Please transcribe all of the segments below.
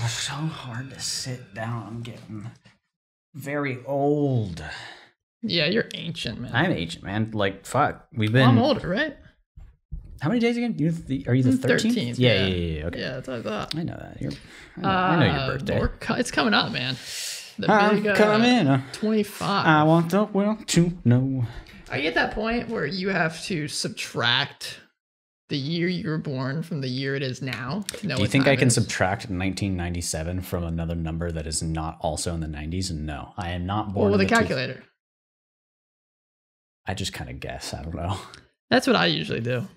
so hard to sit down. I'm getting very old. Yeah, you're ancient, man. I'm ancient, man. Like, fuck. We've been... I'm older, right? How many days again? Are you the 13th? Yeah. Okay. Yeah, that's what I thought. I know that. I know your birthday. It's coming up, man. I'm coming. 25. I want the world to know. Are you at that point where you have to subtract the year you were born from the year it is now? Do you think I can subtract 1997 from another number that is not also in the 90s? No, I am not born. Well, with a calculator. I just kind of guess. I don't know. That's what I usually do.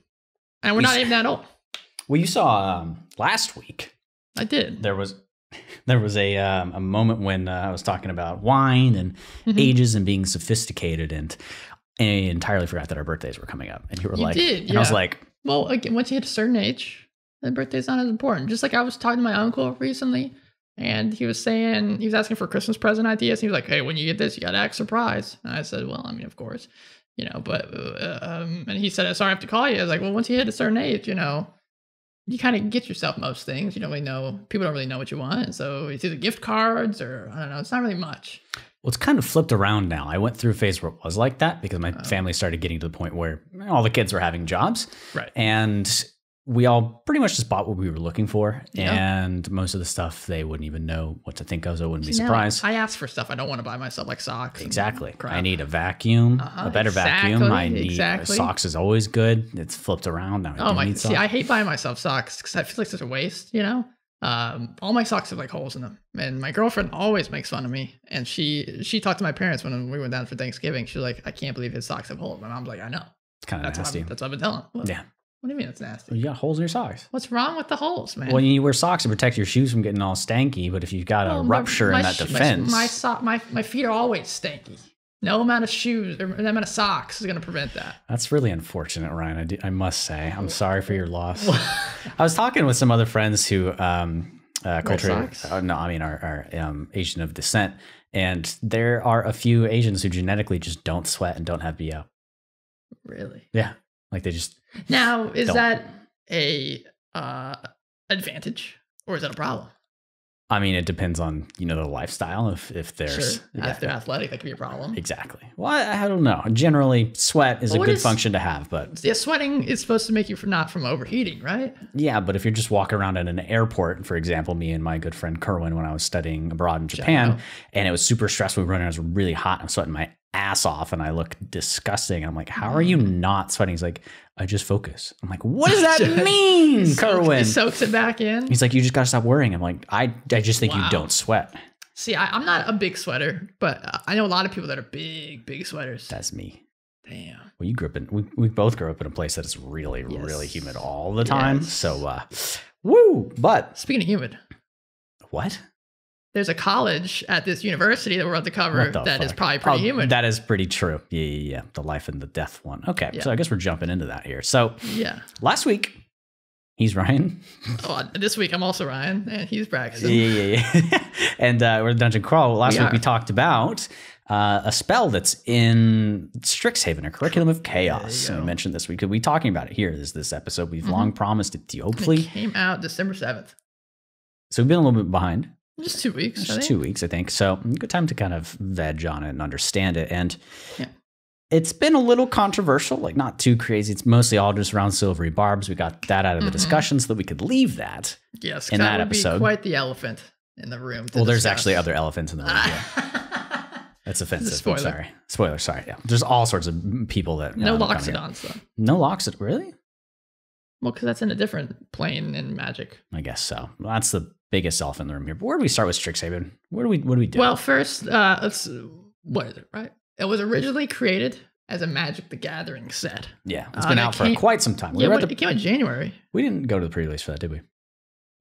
And we're not even that old. Well, you saw last week. I did. There was a moment when I was talking about wine and ages and being sophisticated, and I entirely forgot that our birthdays were coming up. And you were like, did, and I was like, well, again, once you hit a certain age, the birthday's not as important. Just like I was talking to my uncle recently, and he was asking for Christmas present ideas. And he was like, hey, when you get this, you got to act surprised. And I said, well, I mean, of course. But and he said, sorry, I have to call you. I was like, well, once you hit a certain age, you kind of get yourself most things. You don't really know, people don't really know what you want. And so it's either gift cards or I don't know, it's not really much. Well, it's kind of flipped around now. I went through a phase where it was like that because my family started getting to the point where all the kids were having jobs. Right. And we all pretty much just bought what we were looking for. Yeah. And most of the stuff they wouldn't even know what to think of, so I wouldn't be surprised. I ask for stuff I don't want to buy myself, like socks. Exactly. I need a vacuum, a better vacuum. I need socks is always good. It's flipped around now. See, I hate buying myself socks because I feel like such a waste, all my socks have like holes in them, and my girlfriend always makes fun of me. And she talked to my parents when we went down for Thanksgiving. She was like, I can't believe his socks have holes. My mom's like, I know. It's kind of nasty. That's what I've been telling him. Yeah. What do you mean it's nasty? You got holes in your socks. What's wrong with the holes, man? Well, you wear socks to protect your shoes from getting all stanky, but if you've got a rupture in that defense... My feet are always stanky. No amount of shoes or no amount of socks is going to prevent that. That's really unfortunate, Ryan. I must say. I'm sorry for your loss. I was talking with some other friends who... are Asian of descent, and there are a few Asians who genetically just don't sweat and don't have BO. Really? Yeah, like they just. Now, is that a advantage or is that a problem? I mean, it depends on the lifestyle. If there's if they're athletic, that could be a problem. Exactly. Well, I don't know. Generally, sweat is a good function to have, but sweating is supposed to make you not from overheating, right? Yeah, but if you're just walking around at an airport, for example, me and my good friend Kerwin, when I was studying abroad in Japan, and it was super stressful, we were running, I was really hot, I'm sweating my ass off, and I look disgusting. I'm like, how are you not sweating? He's like, I just focus. I'm like, what does that mean, Kerwin? He soaks it back in. He's like, you just got to stop worrying. I'm like, I just think you don't sweat. See, I'm not a big sweater, but I know a lot of people that are big sweaters. That's me. Damn. Well, you grew up we both grew up in a place that is really, really humid all the time. Yes. So, woo. But speaking of humid. What? There's a college at this university that we're about to cover that is probably pretty humid. That is pretty true. Yeah. The life and the death one. Okay. Yeah. So I guess we're jumping into that here. So last week, he's Ryan. Oh, this week I'm also Ryan, and he's Braxton. Yeah. And we're Dungeon Crawl. Last week we talked about a spell that's in Strixhaven, a Curriculum of Chaos. And we mentioned this week. We'll be talking about it here. This episode. We've long promised it to you. Hopefully. It came out December 7th. So we've been a little bit behind. Just 2 weeks. Just 2 weeks, I think. So good time to kind of veg on it and understand it. And it's been a little controversial, like not too crazy. It's mostly all just around silvery barbs. We got that out of the discussion so that we could leave that. Yes, in that episode. Be quite the elephant in the room. Well, there's actually other elephants in the room. Yeah. That's offensive. I'm sorry. Spoiler. Sorry. Yeah. There's all sorts of people that. No Loxodons, though. No Loxodons. Really? Well, because that's in a different plane in Magic. I guess so. Well, that's the biggest elephant in the room here. But where do we start with Strixhaven? What do we do? Well, first, what is it, right? It was originally created as a Magic the Gathering set. Yeah, it's been out for quite some time. It came out in January. We didn't go to the pre-release for that, did we?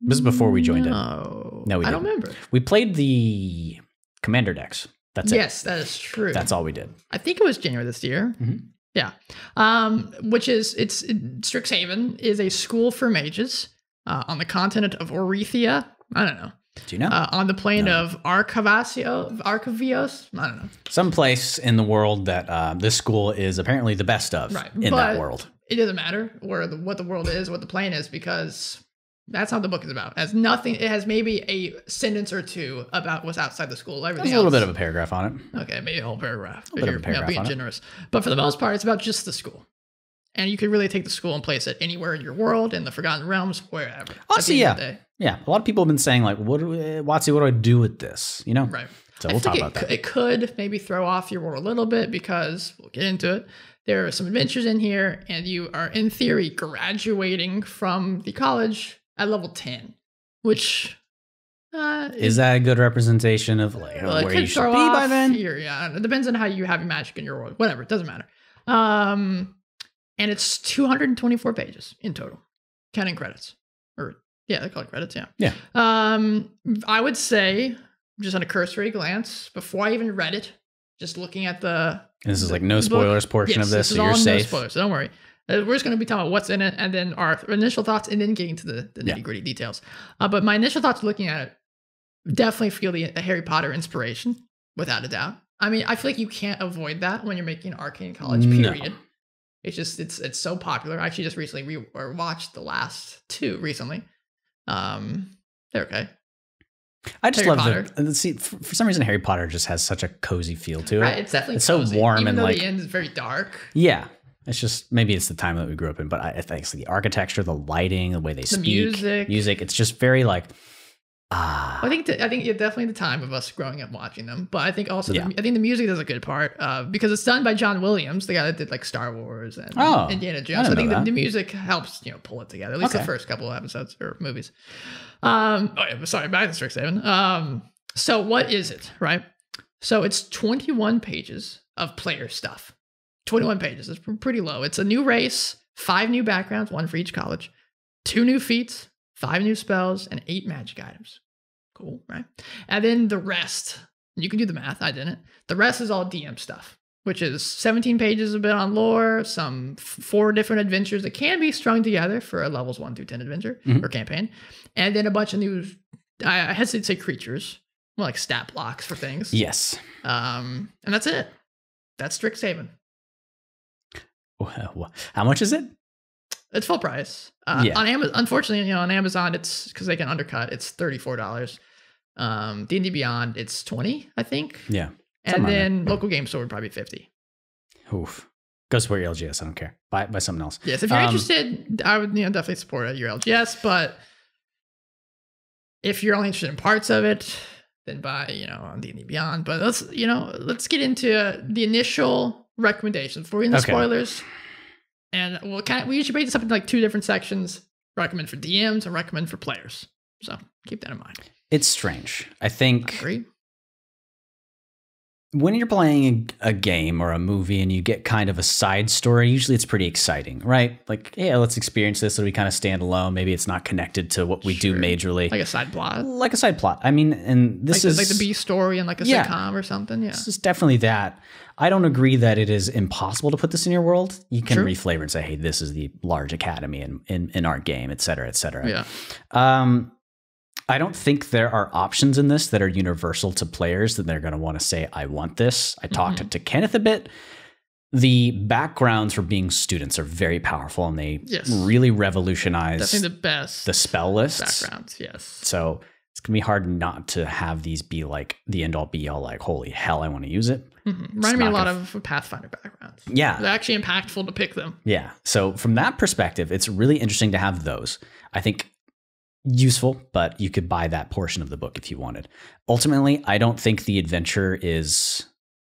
This is before we joined in. No, we didn't. I don't remember. We played the Commander decks. That's it. Yes, that is true. That's all we did. I think it was January this year. Yeah. Strixhaven is a school for mages on the continent of Orethia. I don't know. Do you know? On the plane of Arcavios. I don't know. Some place in the world that this school is apparently the best of in that world. It doesn't matter what the world is, what the plane is, because That's how the book is about. It has nothing. It has maybe a sentence or two about what's outside the school. Everything There's a little bit of a paragraph on it. Okay, maybe a whole paragraph. A bit of a paragraph being on it. generous. But for the most part, it's about just the school. And you could really take the school and place it anywhere in your world, in the Forgotten Realms, wherever. Honestly, yeah. Yeah. A lot of people have been saying, like, WotC, what do I do with this? You know? Right. So we'll talk about that. It could maybe throw off your world a little bit because we'll get into it. There are some adventures in here, and you are, in theory, graduating from the college at level 10, which... is that a good representation of like where you should be by then? Yeah, it depends on how you have your magic in your world. Whatever, it doesn't matter. And it's 224 pages in total, counting credits. Or yeah, they call it credits. Yeah. Yeah. I would say, just on a cursory glance, before I even read it, just looking at this is like no spoilers portion of this, so you're safe. No spoilers, so don't worry. We're just going to be talking about what's in it, and then our initial thoughts, and then getting to the nitty gritty details. But my initial thoughts looking at it, definitely feel the Harry Potter inspiration, without a doubt. I mean, I feel like you can't avoid that when you're making Arcane College, period. No. It's just, it's so popular. I actually just recently watched the last two recently. They're okay. I just love it. See, for some reason, Harry Potter just has such a cozy feel to it. Right, it's definitely so warm, even and though like the end is very dark. Yeah, it's just maybe it's the time that we grew up in, but I think it's the architecture, the lighting, the way they speak, music. It's just very like. I think definitely the time of us growing up watching them, but I think also I think the music does a good part because it's done by John Williams, the guy that did like Star Wars and Indiana Jones. So I think the music helps pull it together, at least the first couple of episodes or movies. Sorry, back to Strixhaven. So what is it, right? So it's 21 pages of player stuff. 21 pages. It's pretty low. It's a new race, 5 new backgrounds, 1 for each college, 2 new feats, 5 new spells, and 8 magic items. Cool, right? And then the rest, you can do the math, I didn't. The rest is all DM stuff, which is 17 pages a bit on lore, some 4 different adventures that can be strung together for a levels 1 through 10 adventure or campaign. And then a bunch of new, I hesitate to say creatures, more like stat blocks for things. Yes. And that's it. That's Strixhaven. How much is it? It's full price. On Amazon, unfortunately, on Amazon, it's because they can undercut. It's $34. D&D Beyond, it's $20, I think. Yeah. And then local game store would probably be $50. Oof. Go support your LGS. I don't care. Buy something else. Yes, if you're interested, I would definitely support your LGS. But if you're only interested in parts of it, then buy on D&D Beyond. But let's get into the initial recommendations before we get into spoilers. And we usually break this up into like 2 different sections. Recommend for DMs and recommend for players. So keep that in mind. It's strange. I think agree. When you're playing a game or a movie and you get kind of a side story, usually it's pretty exciting, right? Like, yeah, let's experience this so we kind of stand alone. Maybe it's not connected to what we do majorly. Like a side plot. Like a side plot. I mean, and this is like the B story and like a sitcom or something. Yeah. This is definitely that. I don't agree that it is impossible to put this in your world. You can reflavor and say, hey, this is the large academy in our game, et cetera, et cetera. Yeah. I don't think there are options in this that are universal to players that they're going to want to say, I want this. I talked to Kenneth a bit. The backgrounds for being students are very powerful, and they really revolutionize definitely the best the spell lists. Backgrounds, yes. So it's going to be hard not to have these be like the end all be all, like, holy hell, I want to use it. Reminded me a lot of Pathfinder backgrounds. Yeah. They're actually impactful to pick them. Yeah. So from that perspective, it's really interesting to have those. I think useful, but you could buy that portion of the book if you wanted. Ultimately, I don't think the adventure is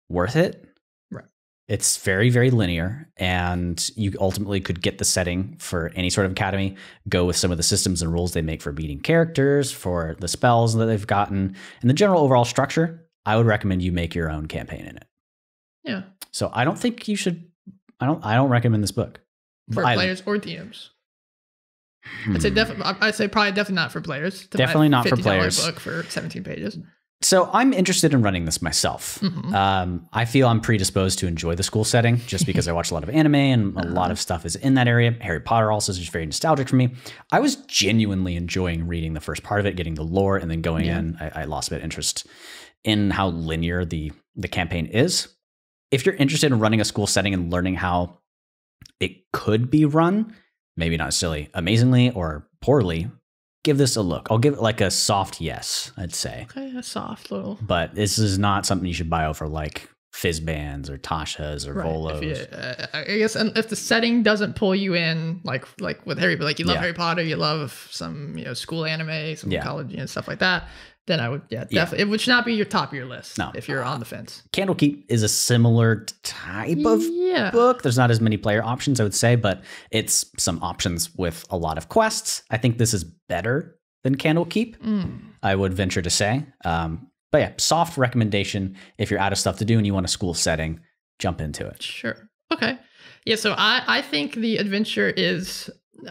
worth it. Right. It's very, very linear, and you ultimately could get the setting for any sort of academy, go with some of the systems and rules they make for beating characters, for the spells that they've gotten, and the general overall structure. I would recommend you make your own campaign in it. Yeah. So I don't think you should. I don't recommend this book for players or DMs. I'd say probably definitely not for players. Definitely not for players. Book for 17 pages. So I'm interested in running this myself. I feel I'm predisposed to enjoy the school setting just because I watch a lot of anime and a lot of stuff is in that area. Harry Potter also is just very nostalgic for me. I was genuinely enjoying reading the first part of it, getting the lore, and then going in. I lost a bit of interest in how linear the campaign is. If you're interested in running a school setting and learning how it could be run, maybe not necessarily amazingly or poorly, give this a look. I'll give it like a soft yes, I'd say. Okay, a soft little. But this is not something you should buy over like fizz bands or Tashas or Volos. I guess, and if the setting doesn't pull you in, like with Harry, but like you love Harry Potter, you love some school anime, some college stuff like that, then I would definitely it would not be your top of your list. No, if you're on the fence. Candlekeep is a similar type of book. There's not as many player options, I would say, but it's some options with a lot of quests. I think this is better than Candlekeep. I would venture to say. But yeah, soft recommendation. If you're out of stuff to do and you want a school setting, jump into it. Sure. Okay. Yeah, so I think the adventure is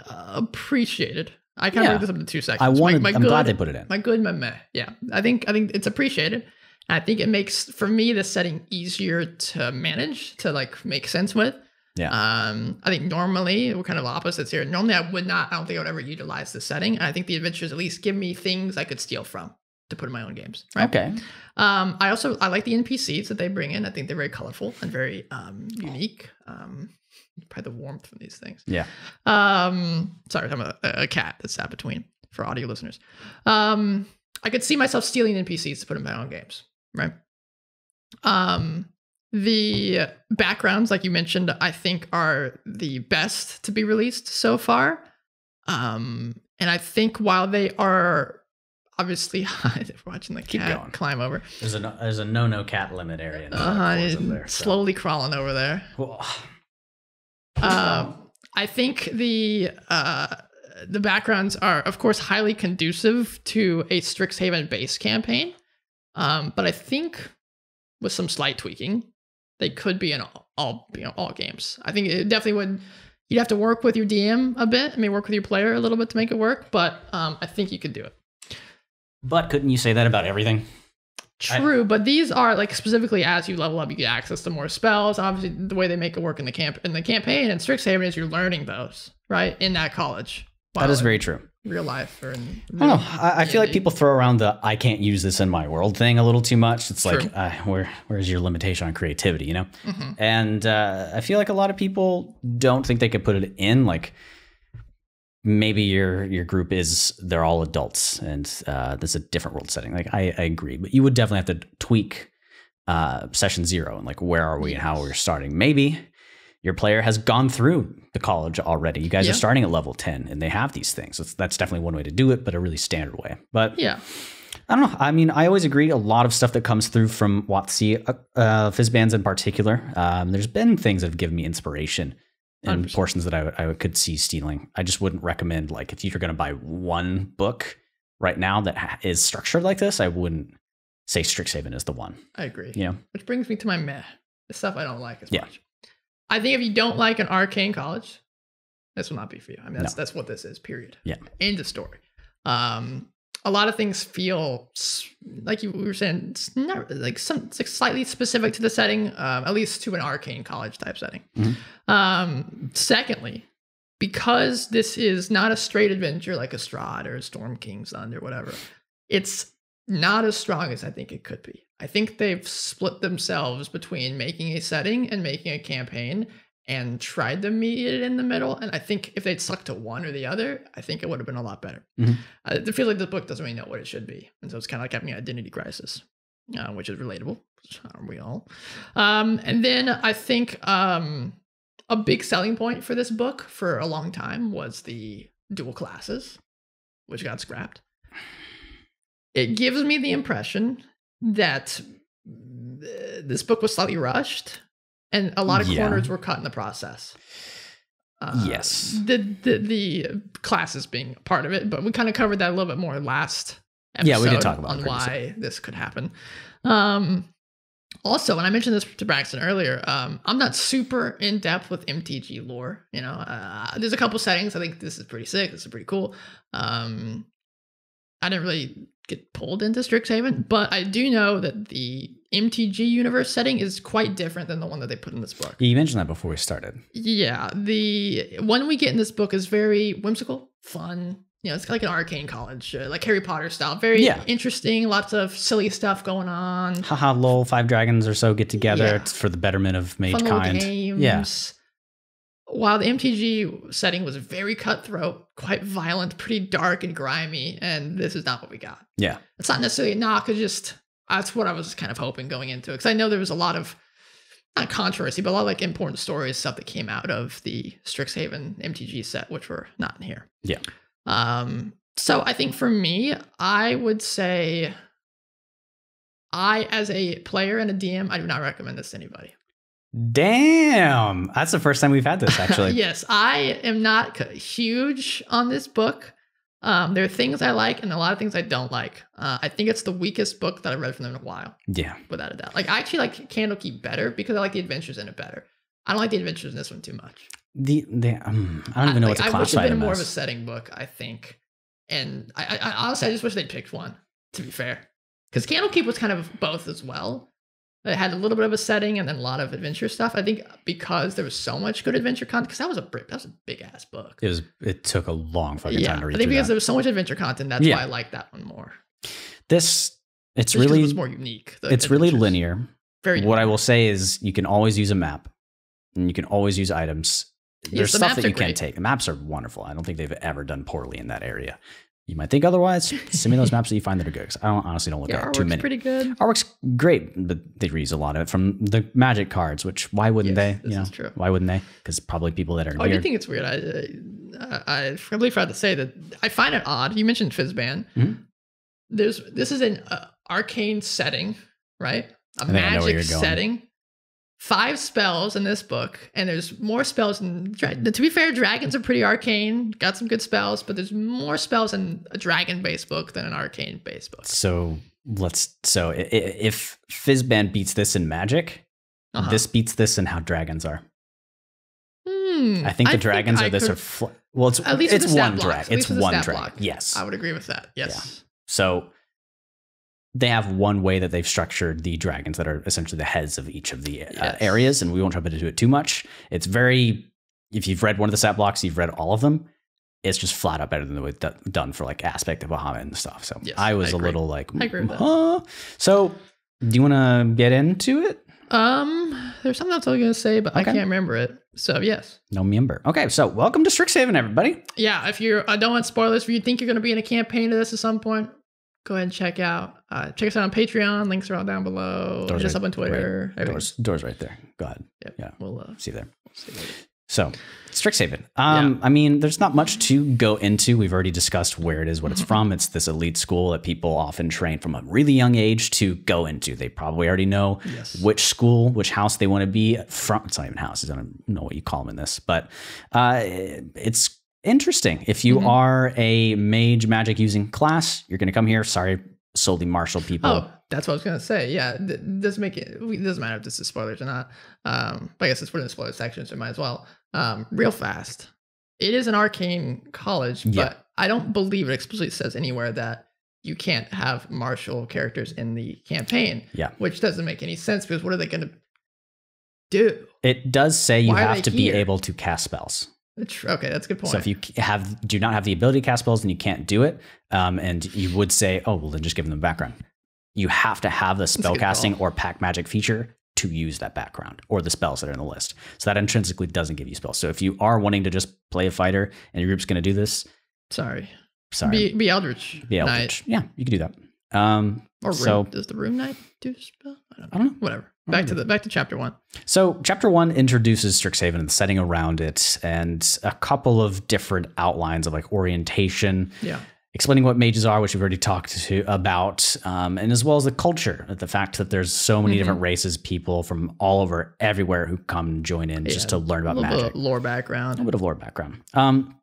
appreciated. I kind of break this up into 2 sections. I'm glad they put it in. My good, my meh. Yeah, I think it's appreciated. I think it makes, for me, the setting easier to manage, to like make sense with. Yeah. I think normally we're kind of opposites here. Normally I don't think I would ever utilize the setting. And I think the adventures at least give me things I could steal from to put in my own games. Right? Okay. I like the NPCs that they bring in. I think they're very colorful and very unique. Probably the warmth from these things. Yeah. Sorry, I'm a cat that's sat between for audio listeners. I could see myself stealing NPCs to put in my own games. Right. The backgrounds, like you mentioned, I think are the best to be released so far. And I think while they are obviously watching the cat climb over. There's a no cat limit area. There, slowly crawling over there. I think the backgrounds are, of course, highly conducive to a Strixhaven base campaign. But I think with some slight tweaking, they could be in all games. I think it definitely would. You'd have to work with your DM a bit. Work with your player a little bit to make it work. But I think you could do it. But couldn't you say that about everything? True, but these are like specifically as you level up, you get access to more spells. Obviously, the way they make it work in the campaign and Strixhaven is you're learning those right in that college. That is very true. Real life or in I don't know. I feel like people throw around the "I can't use this in my world" thing a little too much. It's like where's your limitation on creativity, Mm-hmm. And I feel like a lot of people don't think they could put it in like. Maybe your group they're all adults and there's a different world setting. Like I agree, but you would definitely have to tweak session 0 and like where are we and how we're starting. Maybe your player has gone through the college already. You guys are starting at level 10 and they have these things. So that's definitely one way to do it, but a really standard way. But yeah, I don't know. I always agree. A lot of stuff that comes through from WotC, Fizzbands in particular. There's been things that have given me inspiration. And 100%. Portions that I could see stealing. I just wouldn't recommend, like, if you're going to buy one book right now that is structured like this, I wouldn't say Strixhaven is the one. I agree. Yeah. Which brings me to my meh, the stuff I don't like as much. I think if you don't like an arcane college, this will not be for you. That's what this is, period. Yeah. End of story. A lot of things feel like we were saying, it's not like it's like slightly specific to the setting, at least to an arcane college type setting. Mm-hmm. Secondly, because this is not a straight adventure like a Strahd or a Storm King's End or whatever, it's not as strong as I think it could be. I think they've split themselves between making a setting and making a campaign and tried to meet it in the middle. And I think if they'd stuck to one or the other, I think it would have been a lot better. Mm-hmm. I feel like this book doesn't really know what it should be. And so it's kind of like having an identity crisis, which is relatable. Aren't we all? And then I think a big selling point for this book for a long time was the dual classes, which got scrapped. It gives me the impression that this book was slightly rushed. And a lot of corners were cut in the process. Yes. The classes being part of it, but we kind of covered that a little bit more last episode. Yeah, we did talk about on why this could happen. Also, and I mentioned this to Braxton earlier, I'm not super in depth with MTG lore. There's a couple settings. I think this is pretty sick. This is pretty cool. I didn't really get pulled into Strixhaven, but I do know that the MTG universe setting is quite different than the one that they put in this book. You mentioned that before we started. Yeah, the one we get in this book is very whimsical, fun. It's like an arcane college, like Harry Potter style. Very interesting, lots of silly stuff going on. Haha, lol, 5 dragons or so get together for the betterment of mage kind. Games. while the MTG setting was very cutthroat, quite violent, pretty dark and grimy, and this is not what we got. Yeah. It's not necessarily a knock, it's just that's what I was kind of hoping going into it. Because I know there was a lot of, not controversy, but a lot of like important stories, stuff that came out of the Strixhaven MTG set, which were not in here. Yeah. So I think for me, I would say as a player and a DM, I do not recommend this to anybody. Damn. That's the first time we've had this, actually. Yes, I am not huge on this book. There are things I like and a lot of things I don't like. I think it's the weakest book that I've read from them in a while. Yeah. Without a doubt. Like, I actually like Candlekeep better because I like the adventures in it better. I don't like the adventures in this one too much. I don't even know what to classify. I wish it had been more of a setting book, I think. And I honestly, I just wish they'd picked one, to be fair. Because Candlekeep was kind of both as well. It had a little bit of a setting and then a lot of adventure stuff. I think because there was so much good adventure content, because that was a big ass book. It took a long fucking time to read. I think because there was so much adventure content, that's why I like that one more. It's it really was more unique. It's really linear. Very. What I will say is you can always use a map, and you can always use items. There's stuff that you can take. The maps are wonderful. I don't think they've ever done poorly in that area. You might think otherwise. Send me those maps that you find that are good. I honestly don't look at too many. Pretty good. Artwork's great, but they reuse a lot of it from the Magic cards. Which why wouldn't they? This is true. Why wouldn't they? Because probably people that are. I do think it's weird. I really forgot to say that I find it odd. You mentioned Fizzban. Mm-hmm. This is an arcane setting, right? A magic setting. 5 spells in this book, and there's more spells in. To be fair, dragons are pretty arcane. Got some good spells, but there's more spells in a dragon-based book than an arcane-based book. So if Fizzban beats this in Magic, this beats this in how dragons are. I think the dragons are this are well, it's at least it's one dragon. It's one dragon. Yes, I would agree with that. Yes. Yeah. So they have one way that they've structured the dragons that are essentially the heads of each of the areas, and we won't jump into it too much. It's very, if you've read one of the stat blocks, you've read all of them. It's just flat out better than the way done for like Aspect of Bahamut and stuff. So I was a little like, I agree with that. So do you want to get into it? There's something else I was going to say, but I can't remember it. So yes. No member. Okay, so welcome to Strixhaven, everybody. Yeah, if I don't want spoilers, if you think you're going to be in a campaign to this at some point, go ahead and check us out on Patreon. Links are all down below. Hit us up on Twitter. Doors right there. Go ahead. Yep. Yeah, we'll see you there. We'll see you later. So, Strixhaven. I mean, there's not much to go into. We've already discussed where it is, what it's from. It's this elite school that people often train from a really young age to go into. They probably already know which school, which house they want to be from. It's not even houses. I don't know what you call them in this, but it's interesting. If you are a mage magic using class, you're going to come here. Sorry, solely martial people. Oh, that's what I was going to say. Yeah, it doesn't matter if this is spoilers or not. But I guess it's put in the spoiler section, so might as well. Real fast. It is an arcane college, but I don't believe it explicitly says anywhere that you can't have martial characters in the campaign. Yeah. Which doesn't make any sense because what are they going to do? It does say you have to be able to cast spells. Okay, that's a good point. So if you do not have the ability to cast spells, then you can't do it. And you would say, oh, well, then just give them background. You have to have the spell casting or pack magic feature to use that background or the spells that are in the list. So that intrinsically doesn't give you spells. So if you are wanting to just play a fighter and your group's going to do this, sorry, be Eldritch. Be Eldritch. Yeah, you can do that. Or does the Rune Knight do spell? I don't know. Whatever. Back to chapter 1. So chapter 1 introduces Strixhaven and the setting around it, and a couple of different outlines of like orientation. Yeah. Explaining what mages are, which we've already talked about, and as well as the culture, the fact that there's so many different races, people from all over, everywhere who come and join in just to learn about magic. A little bit of lore background.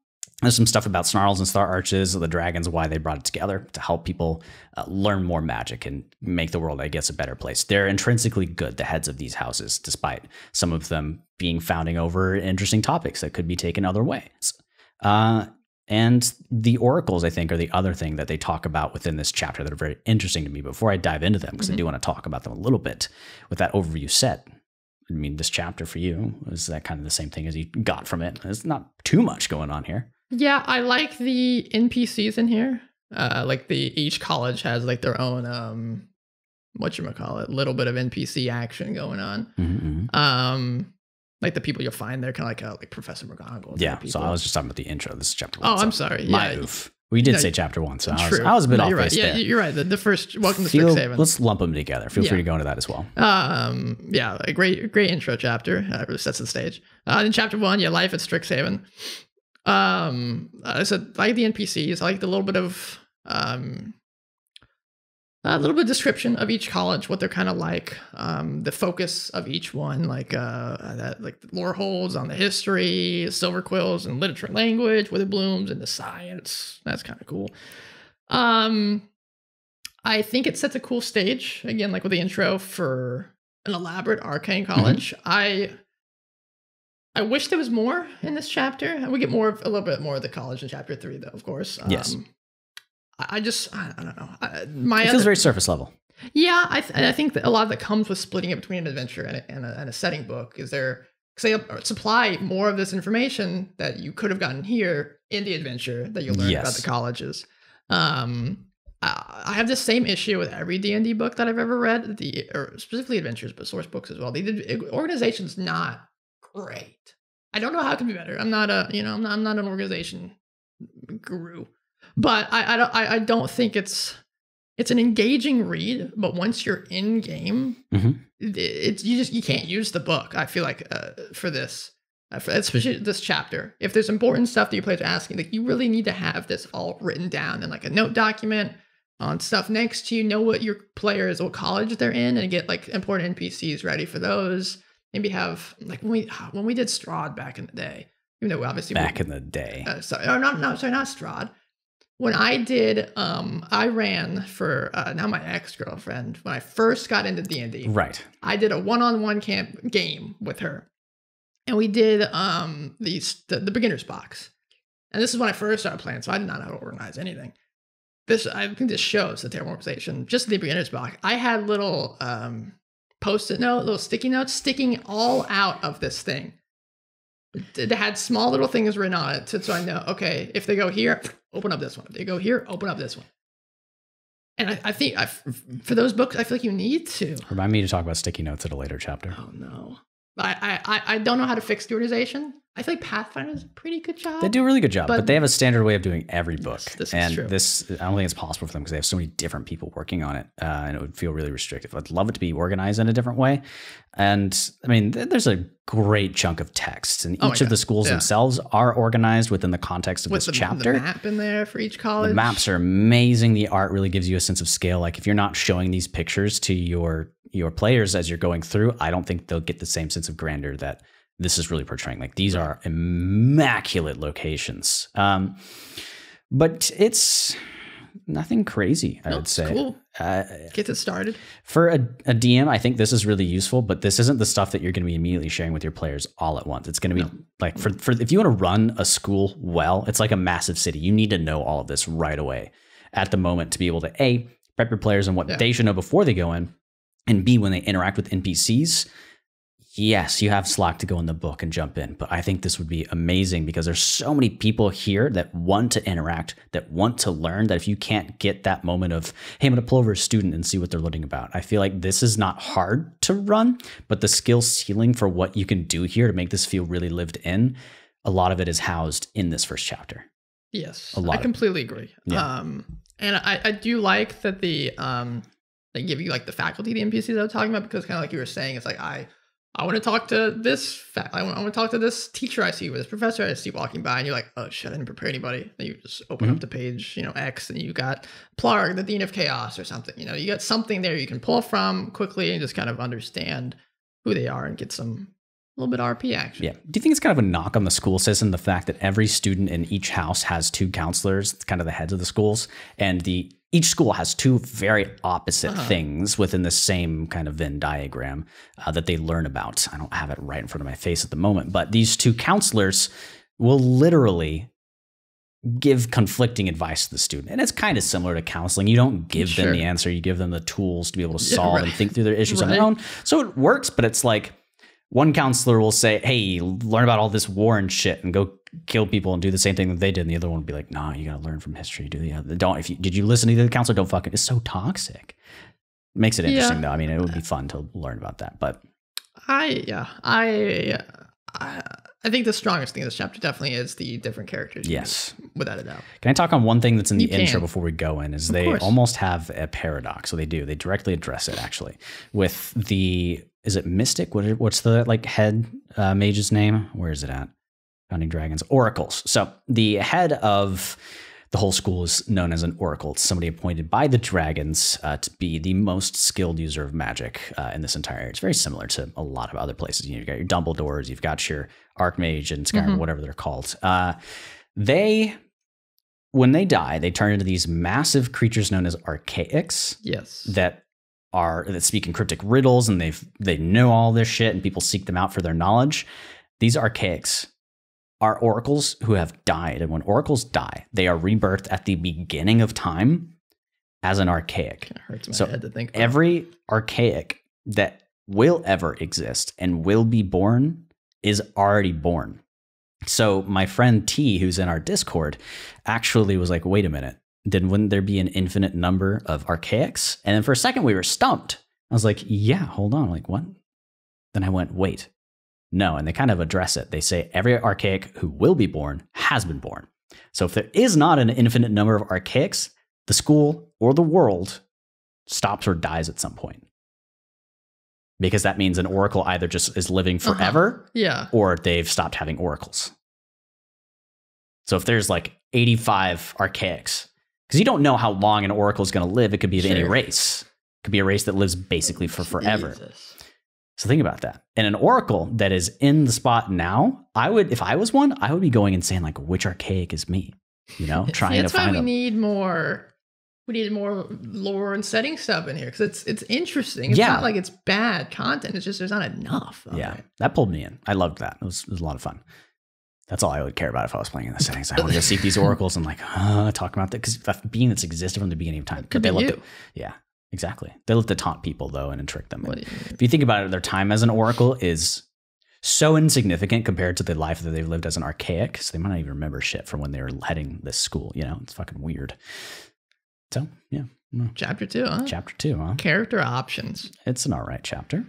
There's some stuff about snarls and star arches, the dragons, why they brought it together to help people learn more magic and make the world, I guess, a better place. They're intrinsically good, the heads of these houses, despite some of them being founding over interesting topics that could be taken other ways. And the oracles, I think, are the other thing that they talk about within this chapter that are very interesting to me. Before I dive into them, because I do want to talk about them a little bit with that overview set. I mean, this chapter for you, was that kind of the same thing as you got from it? There's not too much going on here. Yeah, I like the NPCs in here. Like each college has like their own little bit of NPC action going on. Like the people you'll find there, kind of like Professor McGonagall. Yeah. So I was just talking about the intro. This is chapter 1. Oh, I'm sorry. My oof. We did say chapter 1, so true. I was a bit off base there. there. You're right. The first Welcome to Strixhaven. Let's lump them together. Feel free to go into that as well. Yeah, a great intro chapter. Really sets the stage. In chapter 1, life at Strixhaven. So I like the NPCs. I like the little bit of description of each college, what they're kind of like, the focus of each one, like the lore holds on the history, silver quills and literature and language, withered blooms and the science. That's kind of cool. I think it sets a cool stage again, like with the intro for an elaborate arcane college. I wish there was more in this chapter. We get a little bit more of the college in chapter 3, though, of course. Yes. I don't know. It feels very surface level. Yeah, I think that a lot of that comes with splitting it between an adventure and a setting book. Because they supply more of this information that you could have gotten here in the adventure that you'll learn about the colleges. I have the same issue with every D&D book that I've ever read, or specifically adventures, but source books as well. Organization's not great. I don't know how it can be better. I'm not I'm not an organization guru. But I don't think it's an engaging read. But once you're in game, you can't use the book. I feel like for this, especially this chapter, if there's important stuff that your players are asking, like you really need to have this all written down in like a note document on stuff next to you. Know what your players, what college they're in, and get like important NPCs ready for those. Maybe have like when we did Strahd back in the day. Even though obviously in the day. Not Strahd. When I did, I ran for now my ex-girlfriend when I first got into D&D. Right. I did a one-on-one game with her, and we did the beginner's box. And this is when I first started playing, so I did not know how to organize anything. I think this shows the terrible organization. Just the beginner's box, I had little post-it note, little sticky notes sticking all out of this thing. It had small little things written on it, so I know, okay, if they go here, open up this one. If they go here, open up this one. And I think for those books, I feel like you need to. Remind me to talk about sticky notes at a later chapter. Oh, no. I don't know how to fix the organization. I feel like Pathfinder does a pretty good job. They do a really good job, but they have a standard way of doing every book. This and is true. This, I don't think it's possible for them because they have so many different people working on it, and it would feel really restrictive. I'd love it to be organized in a different way. And I mean, there's a great chunk of text, and each of the schools themselves are organized within the context of this chapter. The map in there for each college. The maps are amazing. The art really gives you a sense of scale. Like if you're not showing these pictures to your players as you're going through, I don't think they'll get the same sense of grandeur that this is really portraying. Like these are immaculate locations. But it's nothing crazy, I would say. Cool. Get it started. For a DM, I think this is really useful, but this isn't the stuff that you're going to be immediately sharing with your players all at once. It's going to be like for if you want to run a school well, it's like a massive city. You need to know all of this right away at the moment to be able to A, prep your players on what they should know before they go in, and B, when they interact with NPCs, yes, you have slack to go in the book and jump in, but I think this would be amazing because there's so many people here that want to interact, that want to learn, that if you can't get that moment of, hey, I'm going to pull over a student and see what they're learning about. I feel like this is not hard to run, but the skill ceiling for what you can do here to make this feel really lived in, a lot of it is housed in this first chapter. Yes, I completely agree. Yeah. And I do like that they give you like the faculty, the NPCs I was talking about, because kind of like you were saying, it's like, I want to talk to this. I want to talk to this teacher I see, or this professor I see walking by, and you're like, "Oh shit, I didn't prepare anybody." And you just open up the page, X, and you got Plarg, the Dean of Chaos, or something. You got something there you can pull from quickly and just kind of understand who they are and get some a little bit of RP action. Yeah. Do you think it's kind of a knock on the school system, the fact that every student in each house has two counselors, kind of the heads of the schools, and each school has two very opposite things within the same kind of Venn diagram that they learn about. I don't have it right in front of my face at the moment, but these two counselors will literally give conflicting advice to the student. And it's kind of similar to counseling. You don't give them the answer. You give them the tools to be able to solve and think through their issues on their own. So it works, but it's like one counselor will say, hey, learn about all this war and shit and go kill people and do the same thing that they did. And the other one would be like, nah, you got to learn from history. Did you listen to the counselor? Don't fucking, it's so toxic. Makes it interesting though. I mean, it would be fun to learn about that, but I think the strongest thing in this chapter definitely is the different characters. Yes. Without a doubt. Can I talk on one thing that's in the You can. intro before we go in? Is they almost have a paradox. So they do. They directly address it, actually, with the, is it Mystic? What's the like head mage's name? Where is it at? Founding Dragons. Oracles. So the head of the whole school is known as an oracle. It's somebody appointed by the dragons to be the most skilled user of magic in this entire area. It's very similar to a lot of other places. You've got your Dumbledores, you've got your Archmage and Skyrim, whatever they're called. When they die, they turn into these massive creatures known as archaics. Yes. That speak in cryptic riddles, and they know all this shit, and people seek them out for their knowledge. These archaics are oracles who have died, and when oracles die, they are rebirthed at the beginning of time as an archaic. It hurts my head to think about. Every archaic that will ever exist and will be born is already born. So my friend T, who's in our Discord, actually was like, wait a minute, then wouldn't there be an infinite number of archaics? And then for a second we were stumped. I was like, yeah, hold on. I'm like, what? Then I went, wait. No, and they kind of address it. They say every archaic who will be born has been born. So if there is not an infinite number of archaics, the school or the world stops or dies at some point. Because that means an oracle either just is living forever, or they've stopped having oracles. So if there's like 85 archaics, because you don't know how long an oracle is going to live, it could be of any race. It could be a race that lives basically for forever. So think about that. And an oracle that is in the spot now, if I was one, I would be going and saying like, which archaic is me? You know, trying to find. That's why we need more lore and setting stuff in here, because it's interesting. It's not like it's bad content. It's just there's not enough. That pulled me in. I loved that. It was a lot of fun. That's all I would care about if I was playing in the settings. I want to go seek these oracles and like talk about that, because being that's existed from the beginning of time. Could be you. Exactly. They love to taunt people though and trick them. If you think about it, their time as an oracle is so insignificant compared to the life that they've lived as an archaic. So they might not even remember shit from when they were heading this school. You know, it's fucking weird. So yeah. Chapter 2, huh? Chapter 2, huh? Character options. It's an all right chapter.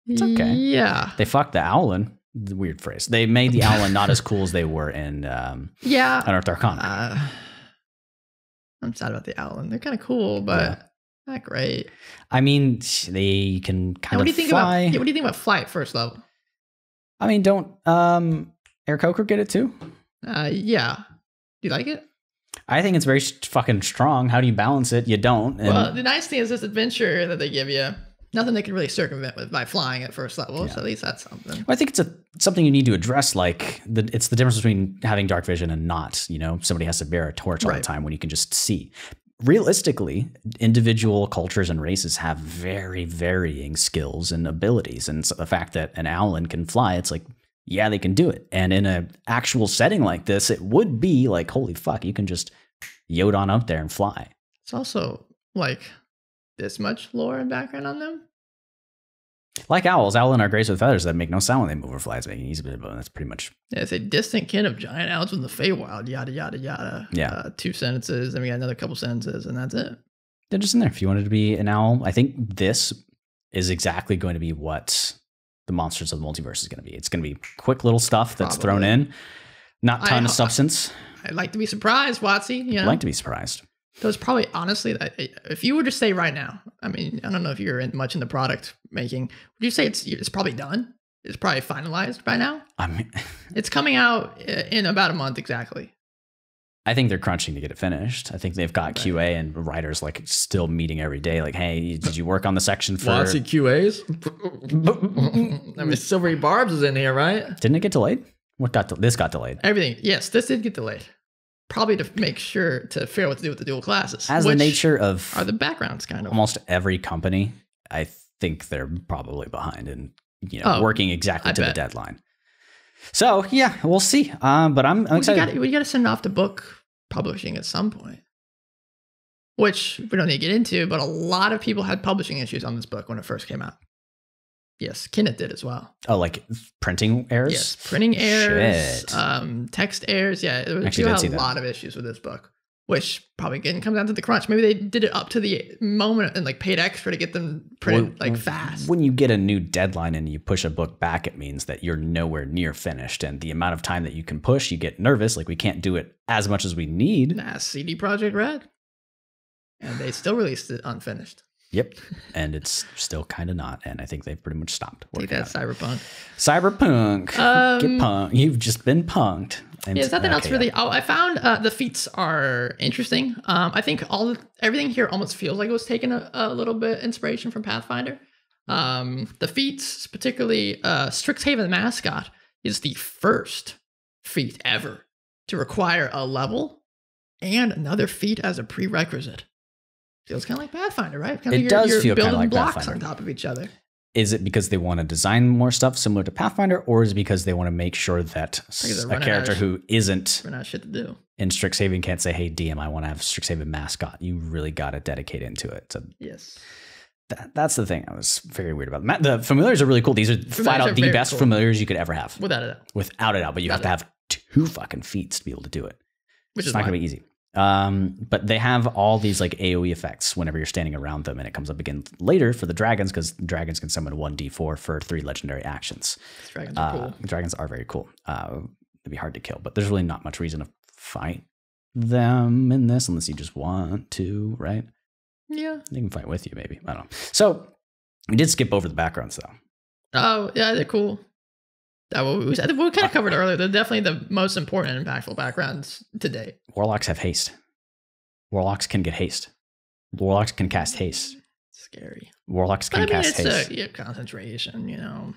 It's okay. Yeah. They fucked the Owlin. The weird phrase. They made the Owlin not as cool as they were in Unearthed Arcana. I'm sad about the Owlin. They're kind of cool, but not great. I mean, they can kind of fly. What do you think about flight first level? I mean, don't Eric Coker get it too? Yeah. Do you like it? I think it's very fucking strong. How do you balance it? You don't. And well, the nice thing is this adventure that they give you, nothing they can really circumvent with by flying at first level. So at least that's something. Well, I think it's something you need to address. Like it's the difference between having dark vision and not. You know, somebody has to bear a torch all the time when you can just see. Realistically, individual cultures and races have very varying skills and abilities. And so the fact that an Owlin can fly, it's like, yeah, they can do it. And in an actual setting like this, it would be like, holy fuck, you can just yod on up there and fly. It's also like this much lore and background on them. Like owls, Owlin are graced with feathers that make no sound when they move or fly. It's making easy bit of bone. That's pretty much. Yeah, it's a distant kin of giant owls from the Feywild. Yada yada yada. Yeah. 2 sentences, then we got another couple sentences, and that's it. They're just in there. If you wanted to be an owl, I think this is exactly going to be what the Monsters of the Multiverse is going to be. It's going to be quick little stuff that's thrown in, not a ton of substance. I'd like to be surprised, Watsy. You know? I'd like to be surprised. Those probably, honestly, if you were to say right now, I mean, I don't know if you're much in the product making, would you say it's probably done? It's probably finalized by now? I mean, it's coming out in about a month exactly. I think they're crunching to get it finished. I think they've got QA and writers like still meeting every day. Like, hey, did you work on the section for Watsy QAs? I mean, Silvery Barbs is in here, right? Didn't it get delayed? This got delayed? Everything. Yes, this did get delayed. Probably to make sure to figure out what to do with the dual classes. As the nature of are the backgrounds kind of almost every company, I think they're probably behind and working exactly to the deadline. So yeah, we'll see. But I'm excited. We got to send it off to book publishing at some point, which we don't need to get into. But a lot of people had publishing issues on this book when it first came out. Yes, Kenneth did as well. Oh, like printing errors? Yes, printing errors, text errors. Yeah, there was a lot of issues with this book. which probably again comes down to the crunch. Maybe they did it up to the moment and like paid extra to get them printed like fast. When you get a new deadline and you push a book back, it means that you're nowhere near finished. And the amount of time that you can push, you get nervous. Like we can't do it as much as we need. Nah, CD Projekt Red. And they still released it unfinished. Yep. And it's still kind of not. And I think they've pretty much stopped working. Take that, Cyberpunk. Cyberpunk. Get punked. You've just been punked. Yeah, something else really. Oh, I found the feats are interesting. I think everything here almost feels like it was taking a little bit inspiration from Pathfinder. The feats, particularly Strixhaven Mascot, is the first feat ever to require a level and another feat as a prerequisite. Feels kind of like Pathfinder, right? It does feel kind of like blocks Pathfinder. on top of each other. Is it because they want to design more stuff similar to Pathfinder, or is it because they want to make sure that a character who isn't shit to do in Strixhaven can't say, "Hey, DM, I want to have Strixhaven Mascot." You really got to dedicate into it. So yes, that's the thing I was very weird about. The familiars are really cool. These are flat out the best familiars you could ever have, without a doubt. Without a doubt, but you have to have 2 fucking feats to be able to do it. Which is not going to be easy. But they have all these like AoE effects whenever you're standing around them, and it comes up again later for the dragons because dragons can summon 1d4 for 3 legendary actions. Dragons are cool. Dragons are very cool. It'd be hard to kill, but there's really not much reason to fight them in this unless you just want to, right? Yeah. They can fight with you, maybe. I don't know. So we did skip over the backgrounds though. Oh, yeah, they're cool. We kind of covered earlier. They're definitely the most important and impactful backgrounds to date. Warlocks have haste. Warlocks can get haste. Warlocks can cast haste. Scary. Warlocks can cast haste. It's concentration, you know.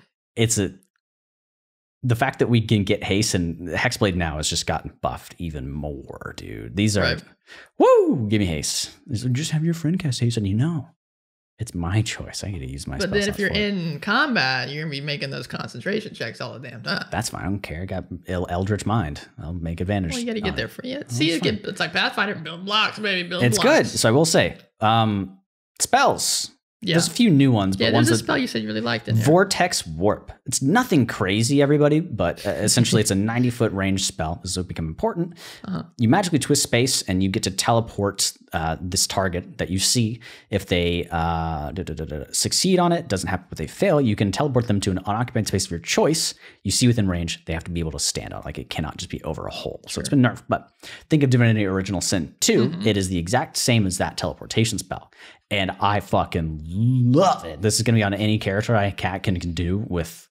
The fact that we can get haste, and Hexblade now has just gotten buffed even more, dude. These are, woo, give me haste. Just have your friend cast haste and it's my choice. I get to use my spell. But then if you're in combat, you're going to be making those concentration checks all the damn time. That's fine. I don't care. I got Eldritch Mind. I'll make advantage. Well, you got to get there for it. See, it's like Pathfinder. Build blocks, baby. Build blocks. It's good. So I will say, spells. Yeah. There's a few new ones. But there's a spell you said you really liked in here. Vortex Warp. It's nothing crazy, everybody, but essentially it's a 90-foot range spell. This will become important. You magically twist space, and you get to teleport this target that you see. If they succeed on it, doesn't happen, but they fail, you can teleport them to an unoccupied space of your choice. You see within range, they have to be able to stand on. Like, it cannot just be over a hole. So it's been nerfed. But think of Divinity Original Sin 2. It is the exact same as that teleportation spell. And I fucking love it. This is going to be on any character I can do with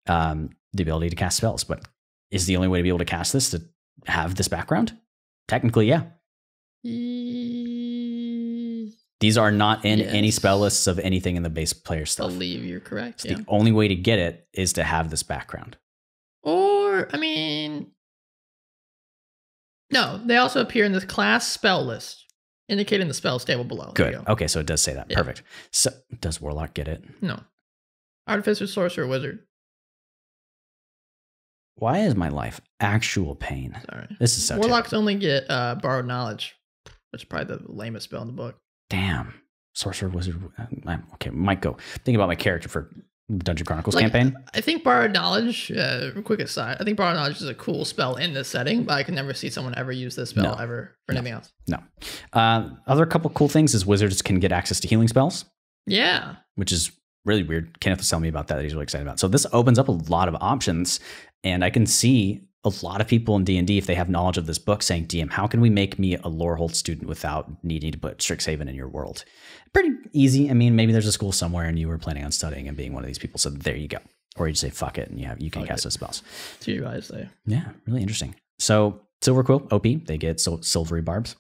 the ability to cast spells. But is the only way to be able to cast this to have this background? Technically, yeah. These are not in any spell lists of anything in the base player stuff. I believe you're correct. So the only way to get it is to have this background. Or, I mean, no, they also appear in this class spell list. Indicating the spells table below. Good. Okay, so it does say that. Yeah. Perfect. So does Warlock get it? No. Artificer, Sorcerer, Wizard. Why is my life actual pain? Sorry. This is so Warlocks only get Borrowed Knowledge, which is probably the lamest spell in the book. Damn. Sorcerer, Wizard. Okay, might go. Think about my character for Dungeon Chronicles campaign. I think Borrowed Knowledge, quick aside, I think Borrowed Knowledge is a cool spell in this setting, but I can never see someone ever use this spell ever for anything else. No. Other couple cool things is wizards can get access to healing spells. Yeah. Which is really weird. Kenneth was telling me about that he's really excited about. So this opens up a lot of options, and I can see a lot of people in D&D, if they have knowledge of this book, saying, DM, how can we make me a Lorehold student without needing to put Strixhaven in your world? Pretty easy. I mean, maybe there's a school somewhere and you were planning on studying and being one of these people. So there you go. Or you just say, fuck it, and you can cast those spells. To your eyes there. Yeah, really interesting. So Silver Quill, OP, they get silvery barbs.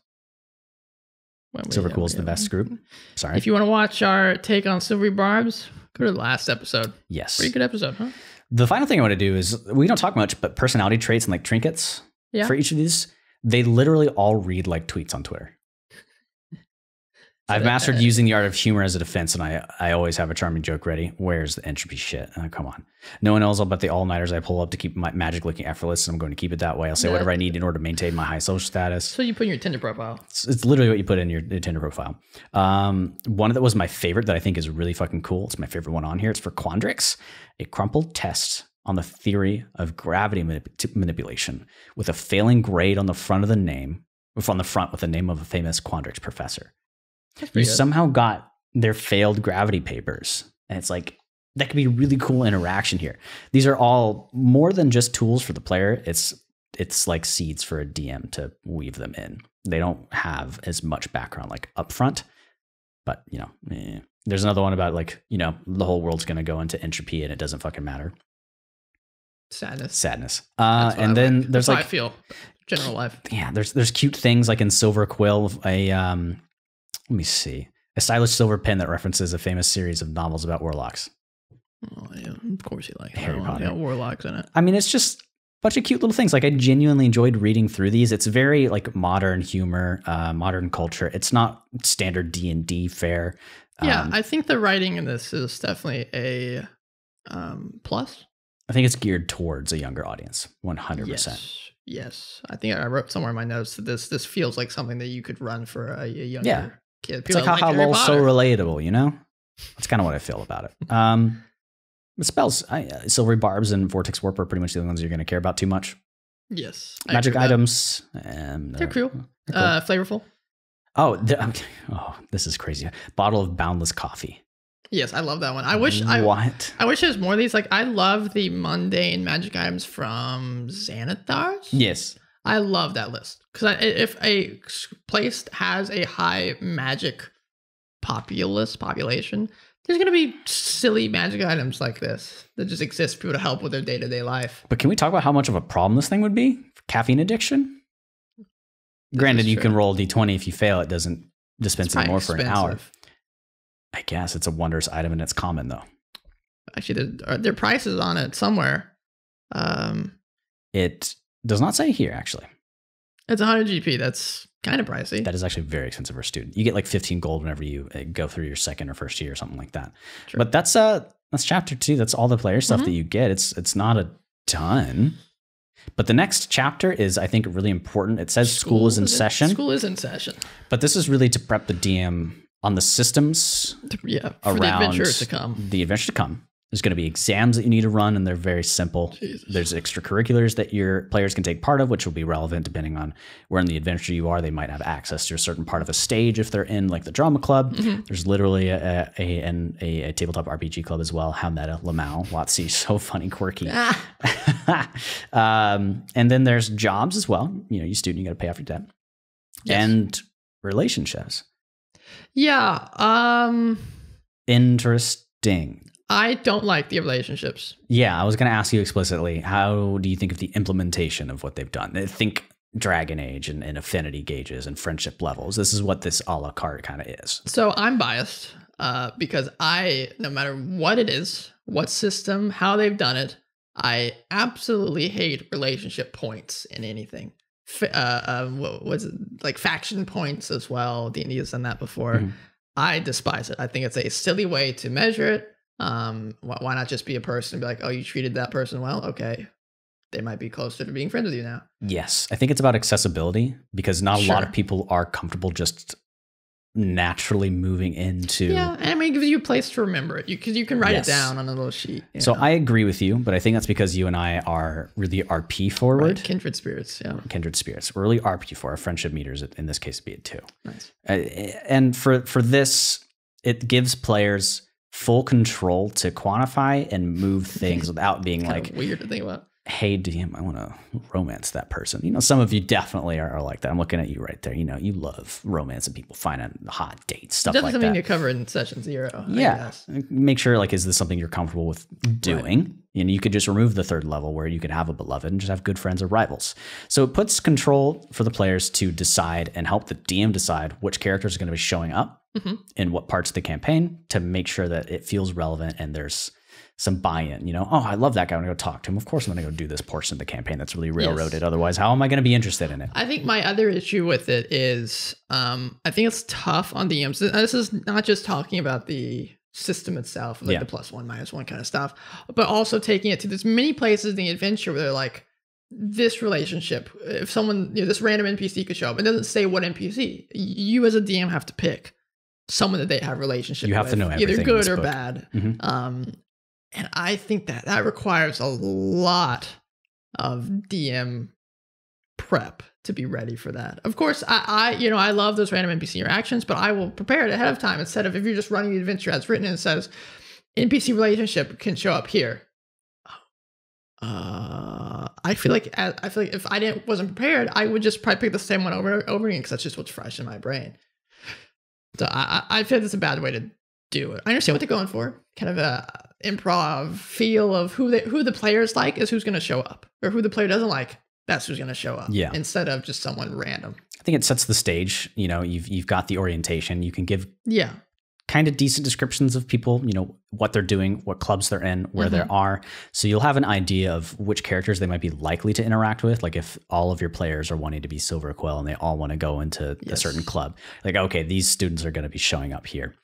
Silver Quill is the best group. Sorry. If you want to watch our take on silvery barbs, go to the last episode. Yes. Pretty good episode, huh? The final thing I want to do is, we don't talk much, but personality traits and like trinkets for each of these, they literally all read like tweets on Twitter. I've mastered using the art of humor as a defense, and I always have a charming joke ready. Where's the entropy shit? Come on. No one knows about the all-nighters I pull up to keep my magic looking effortless, and I'm going to keep it that way. I'll say whatever I need in order to maintain my high social status. So you put in your Tinder profile. It's literally what you put in your Tinder profile. One that was my favorite that I think is really fucking cool. It's my favorite one on here. It's for Quandrix. A crumpled test on the theory of gravity manipulation with a failing grade on the front of the name on the front with the name of a famous Quandrix professor. That's You pretty good. somehow got their failed gravity papers. And it's like, that could be really cool interaction here. These are all more than just tools for the player. It's like seeds for a DM to weave them in. They don't have as much background like upfront, but there's another one about like, the whole world's going to go into entropy and it doesn't fucking matter. Sadness. And then there's That's like, how I feel general life. Yeah, there's cute things like in Silver Quill, let me see, a stylish silver pen that references a famous series of novels about warlocks. Oh, yeah, of course you like Harry Potter. Got warlocks in it. I mean, it's just a bunch of cute little things. Like I genuinely enjoyed reading through these. It's very like modern humor, modern culture. It's not standard D&D fare. Yeah, I think the writing in this is definitely a plus. I think it's geared towards a younger audience, 100%. Yes. I think I wrote somewhere in my notes that this feels like something that you could run for a younger kid. It's like how LOL's so relatable, That's kind of what I feel about it. The spells, Silvery Barbs and Vortex Warp are pretty much the only ones you're going to care about too much. Yes. Magic items. And they're cool. Flavorful. Oh, this is crazy. Bottle of Boundless Coffee. Yes, I love that one. I wish there's more of these. Like, I love the mundane magic items from Xanathars. Yes. I love that list. Because if a place has a high magic population, there's going to be silly magic items like this that just exist for people to help with their day-to-day life. But can we talk about how much of a problem this thing would be? Caffeine addiction? Granted, you can roll a d20. If you fail, it doesn't dispense anymore for an hour. I guess it's a wondrous item and it's common though. Actually, there are prices on it somewhere. It does not say here, actually. It's 100 GP. That's kind of pricey. That is actually very expensive for a student. You get like 15 gold whenever you go through your second or first year or something like that. True. But that's chapter 2. That's all the player stuff that you get. It's not a ton. But the next chapter is, I think, really important. It says school is in session. School is in session. But this is really to prep the DM on the systems for the adventure to come. The adventure to come. There's going to be exams that you need to run, and they're very simple. Jesus. There's extracurriculars that your players can take part of, which will be relevant depending on where in the adventure you are. They might have access to a certain part of a stage if they're in like the drama club. Mm-hmm. There's literally a tabletop RPG club as well. How meta, Lamau, WotC, so funny, quirky. And then there's jobs as well. You student, you got to pay off your debt. Yes. And relationships. Yeah. Interesting. I don't like the relationships. Yeah, I was going to ask you explicitly, how do you think of the implementation of what they've done? Think Dragon Age and affinity gauges and friendship levels. This is what this a la carte kind of is. So I'm biased because no matter what it is, what system, how they've done it, I absolutely hate relationship points in anything. What was it? Like faction points as well. D&D has done that before. Mm-hmm. I despise it. I think it's a silly way to measure it. Why not just be a person and be like, oh, you treated that person well? Okay. They might be closer to being friends with you now. Yes. I think it's about accessibility because not a lot of people are comfortable just naturally moving into. Yeah. And I mean, it gives you a place to remember it because you can write it down on a little sheet. So I agree with you, but I think that's because you and I are really RP forward. Right. Kindred spirits. Yeah. Kindred spirits. We're really RP for our friendship meters. In this case, be it too. Nice. And for this, it gives players full control to quantify and move things without being like weird to think about. Hey, DM, I want to romance that person. Some of you definitely are like that. I'm looking at you right there. You love romancing people, finding hot dates, stuff like that. Definitely something to cover in session 0. Yeah. Make sure, is this something you're comfortable with doing? Right. You could just remove the third level where you could have a beloved and just have good friends or rivals. So it puts control for the players to decide and help the DM decide which characters are going to be showing up in what parts of the campaign to make sure that it feels relevant and there's some buy-in. Oh, I love that guy. I'm going to go talk to him. Of course, I'm going to go do this portion of the campaign that's really railroaded. Yes. Otherwise, how am I going to be interested in it? I think my other issue with it is I think it's tough on DMs. This is not just talking about the system itself, like the +1, -1 kind of stuff, but also taking it to this many places in the adventure where they're like, this relationship, if someone, this random NPC could show up, it doesn't say what NPC. You as a DM have to pick someone that they have a relationship with. You have to know everything, either good or bad. Mm-hmm. And I think that requires a lot of DM prep to be ready for that. Of course, I love those random NPC interactions, but I will prepare it ahead of time instead of if you're just running the adventure as written and it says NPC relationship can show up here. I feel like if I wasn't prepared, I would just probably pick the same one over and over again because that's just what's fresh in my brain. So I feel that's a bad way to do it. I understand what they're going for. Kind of a improv feel of who the players like is who's going to show up, or who the player doesn't like, that's who's going to show up. Yeah. Instead of just someone random. I think it sets the stage. You know, you've got the orientation. You can give kind of decent descriptions of people, you know, what they're doing, what clubs they're in, where they are. So you'll have an idea of which characters they might be likely to interact with. Like if all of your players are wanting to be Silver Quill and they all want to go into a certain club, like, okay, these students are going to be showing up here.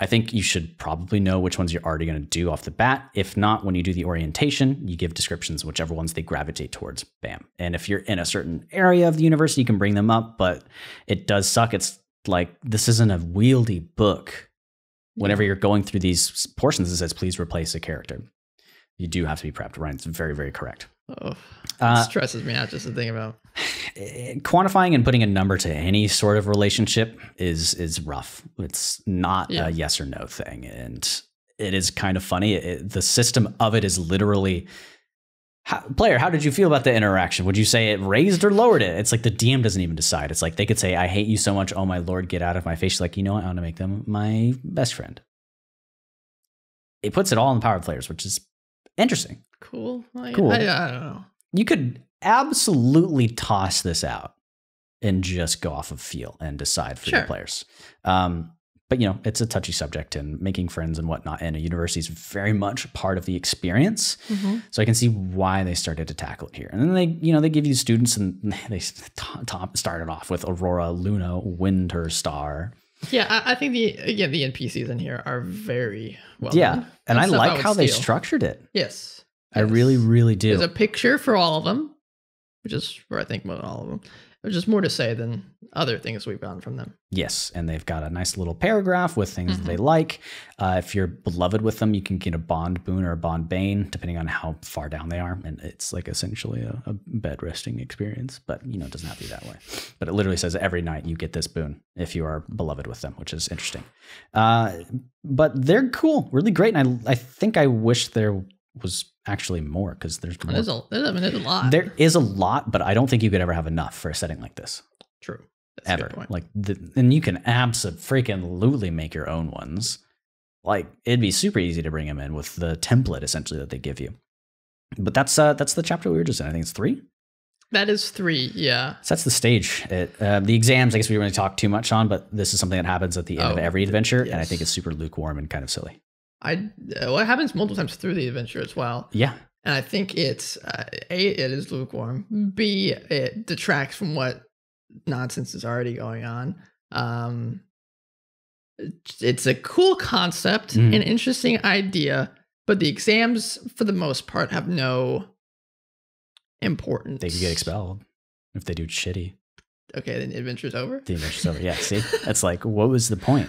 I think you should probably know which ones you're already going to do off the bat. If not, when you do the orientation, you give descriptions, whichever ones they gravitate towards, bam. And if you're in a certain area of the university, you can bring them up, but it does suck. It's like, this isn't a wieldy book. Whenever you're going through these portions, it says, please replace a character. You do have to be prepped, right? It's very, very correct. Oh, it stresses me out just to think about. Quantifying and putting a number to any sort of relationship is rough. It's not a yes or no thing. And it is kind of funny. The system of it is literally, player, how did you feel about the interaction? Would you say it raised or lowered it? It's like the DM doesn't even decide. It's like they could say, I hate you so much. Oh my Lord, get out of my face. She's like, you know what? I want to make them my best friend. It puts it all in the power of players, which is interesting. Cool. Cool. I don't know. You could absolutely toss this out and just go off of feel and decide for your players. But, you know, it's a touchy subject, and making friends and whatnot in a university is very much part of the experience. So I can see why they started to tackle it here. And then they give you students, and they started off with Aurora, Luna, Winter Star. Yeah, I think the NPCs in here are very well done. And I like how they structured it. Yes. I really, really do. There's a picture for all of them, which is where I think about all of them. There's just more to say than other things we've gotten from them. Yes, and they've got a nice little paragraph with things that they like. If you're beloved with them, you can get a bond boon or a bond bane, depending on how far down they are. And it's like essentially a bed resting experience, but you know, it doesn't have to be that way. But it literally says every night you get this boon if you are beloved with them, which is interesting. But they're cool, really great. And I think I wish there was actually more, because there's more. There's a lot. There is a lot, but I don't think you could ever have enough for a setting like this. True. That's ever. A good point. Like, and you can absolutely make your own ones. Like, it'd be super easy to bring them in with the template essentially that they give you. But that's the chapter we were just in. I think it's 3. That is 3, yeah. So that's the stage. The exams, I guess we don't really talk too much on, but this is something that happens at the end of every adventure, and I think it's super lukewarm and kind of silly. It happens multiple times through the adventure as well. Yeah. And I think it's, A, it is lukewarm. B, it detracts from what nonsense is already going on. It's a cool concept, an interesting idea, but the exams, for the most part, have no importance. They could get expelled if they do shitty. Okay, then the adventure's over? The adventure's over, yeah. See? That's like, what was the point?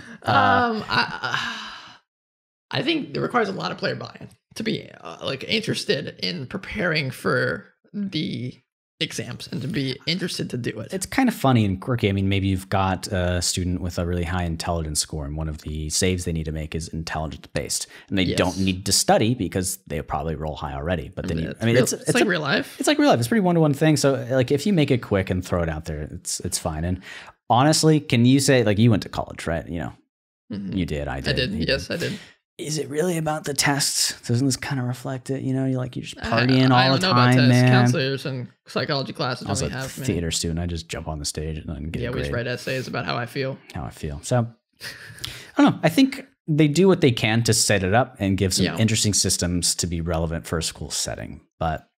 I think it requires a lot of player buy-in to be interested in preparing for the exams and to be interested to do it. It's kind of funny and quirky. I mean, maybe you've got a student with a really high intelligence score, and one of the saves they need to make is intelligence based, and they don't need to study because they probably roll high already. But then it's like real life. It's like real life. It's pretty one-to-one thing. So like, if you make it quick and throw it out there, it's fine. And honestly, can you say, like, you went to college, right? You know, you did. I did. Yes, I did. Is it really about the tests? Doesn't this kind of reflect it? You know, you're just partying all the time, about tests. man. Counselors and psychology classes also, only have theater student. I just jump on the stage and get a grade. We just write essays about how I feel. So, I don't know. I think they do what they can to set it up and give some interesting systems to be relevant for a school setting. But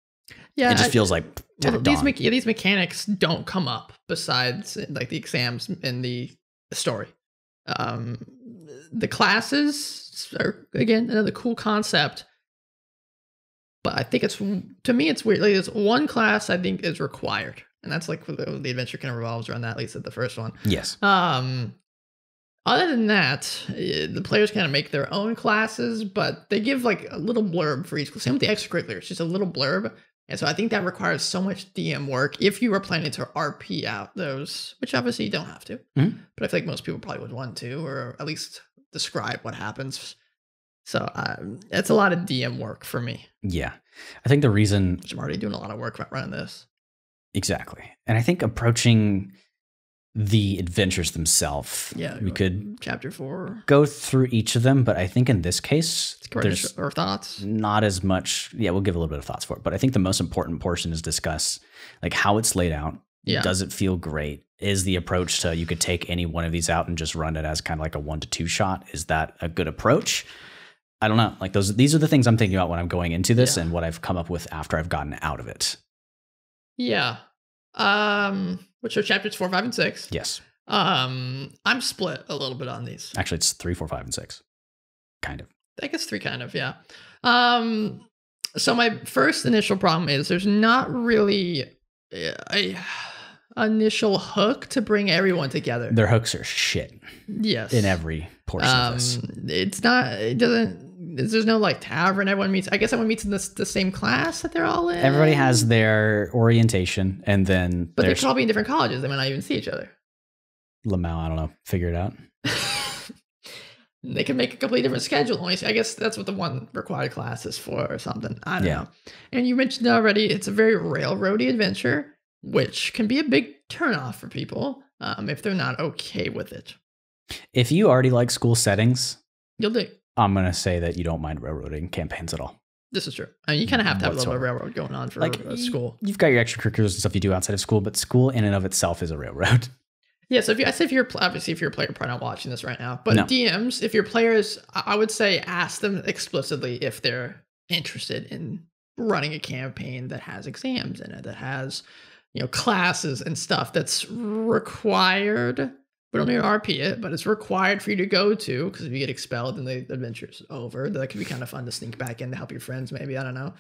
it just feels like these mechanics don't come up besides like the exams and the story. The classes are, again, another cool concept, but I think it's weird. Like, there's one class I think is required, and that's like the adventure kind of revolves around that, at least at the first one. Yes. Other than that, the players kind of make their own classes, but they give like a little blurb for each class. Same with the extracurriculars, just a little blurb And so I think that requires so much DM work if you were planning to RP out those, which obviously you don't have to. But I feel like most people probably would want to, or at least describe what happens. So it's a lot of DM work for me. Yeah. I think the reason... Which I'm already doing a lot of work running this. Exactly. And I think approaching the adventures themselves, we could chapter 4 go through each of them, but I think in this case there's our thoughts, not as much. We'll give a little bit of thoughts for it, but I think the most important portion is discuss like how it's laid out. Does it feel great? Is the approach to, you could take any one of these out and just run it as kind of like a 1 to 2 shot? Is that a good approach? I don't know. Like these are the things I'm thinking about when I'm going into this and what I've come up with after I've gotten out of it. Yeah. Which are chapters 4, 5, and 6. Yes. I'm split a little bit on these. Actually, it's 3, 4, 5, and 6. Kind of. I guess 3 kind of, yeah. So my first initial problem is there's not really a initial hook to bring everyone together. Their hooks are shit. Yes. In every portion of this. There's no like tavern everyone meets. I guess everyone meets in the same class that they're all in. Everybody has their orientation, and then but they're probably in different colleges. They might not even see each other. Lamau, I don't know. Figure it out. They can make a completely different schedule. I guess that's what the one required class is for or something. I don't know. And you mentioned already, it's a very railroady adventure, which can be a big turnoff for people if they're not okay with it. If you already like school settings, you'll dig. I'm going to say that you don't mind railroading campaigns at all. This is true. I mean, you kind of have to have a little bit of railroad going on for school. You've got your extracurriculars and stuff you do outside of school, but school in and of itself is a railroad. Yeah, so if you're obviously if you're a player, probably not watching this right now, but DMs, if your players, I would say ask them explicitly if they're interested in running a campaign that has exams in it, that has classes and stuff that's required. We don't need to RP it, but it's required for you to go to, because if you get expelled and the adventure's over, that could be kind of fun to sneak back in to help your friends, maybe. I don't know.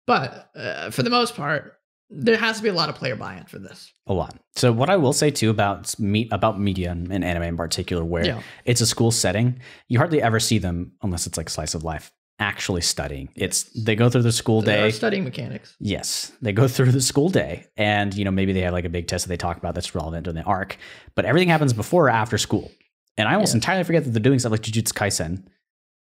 But for the most part, there has to be a lot of player buy-in for this. A lot. So what I will say too about media and anime in particular, where it's a school setting, you hardly ever see them, unless it's like slice of life, actually studying. They go through the school day. Studying mechanics. Yes. They go through the school day, and maybe they have like a big test that they talk about that's relevant in the arc, but everything happens before or after school. And I almost entirely forget that they're doing stuff like Jujutsu Kaisen.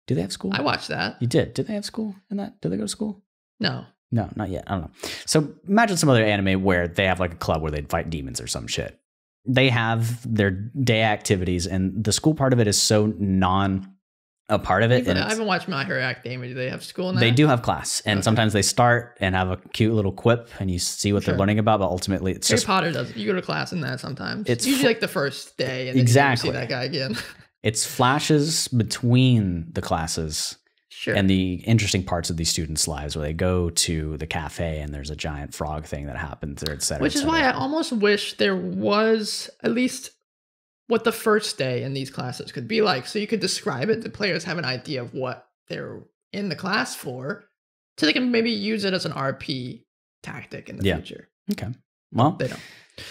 Do they have school? I watched that. You did. Did they have school in that? Did they go to school? No. No, not yet. I don't know. So imagine some other anime where they have like a club where they'd fight demons or some shit. They have their day activities, and the school part of it is so a part of it. I haven't watched My Hero Academia. Do they have school in that? They do have class, and sometimes they start and have a cute little quip, and you see what they're learning about. But ultimately, it's Harry just Potter does. You go to class in that sometimes. It's usually like the first day, and then you see that guy again. It's flashes between the classes. Sure. And the interesting parts of these students' lives, where they go to the cafe and there's a giant frog thing that happens, or et cetera. Which is why I almost wish there was at least what the first day in these classes could be like, so you could describe it. The players have an idea of what they're in the class for, so they can maybe use it as an RP tactic in the future. Okay. Well, they don't.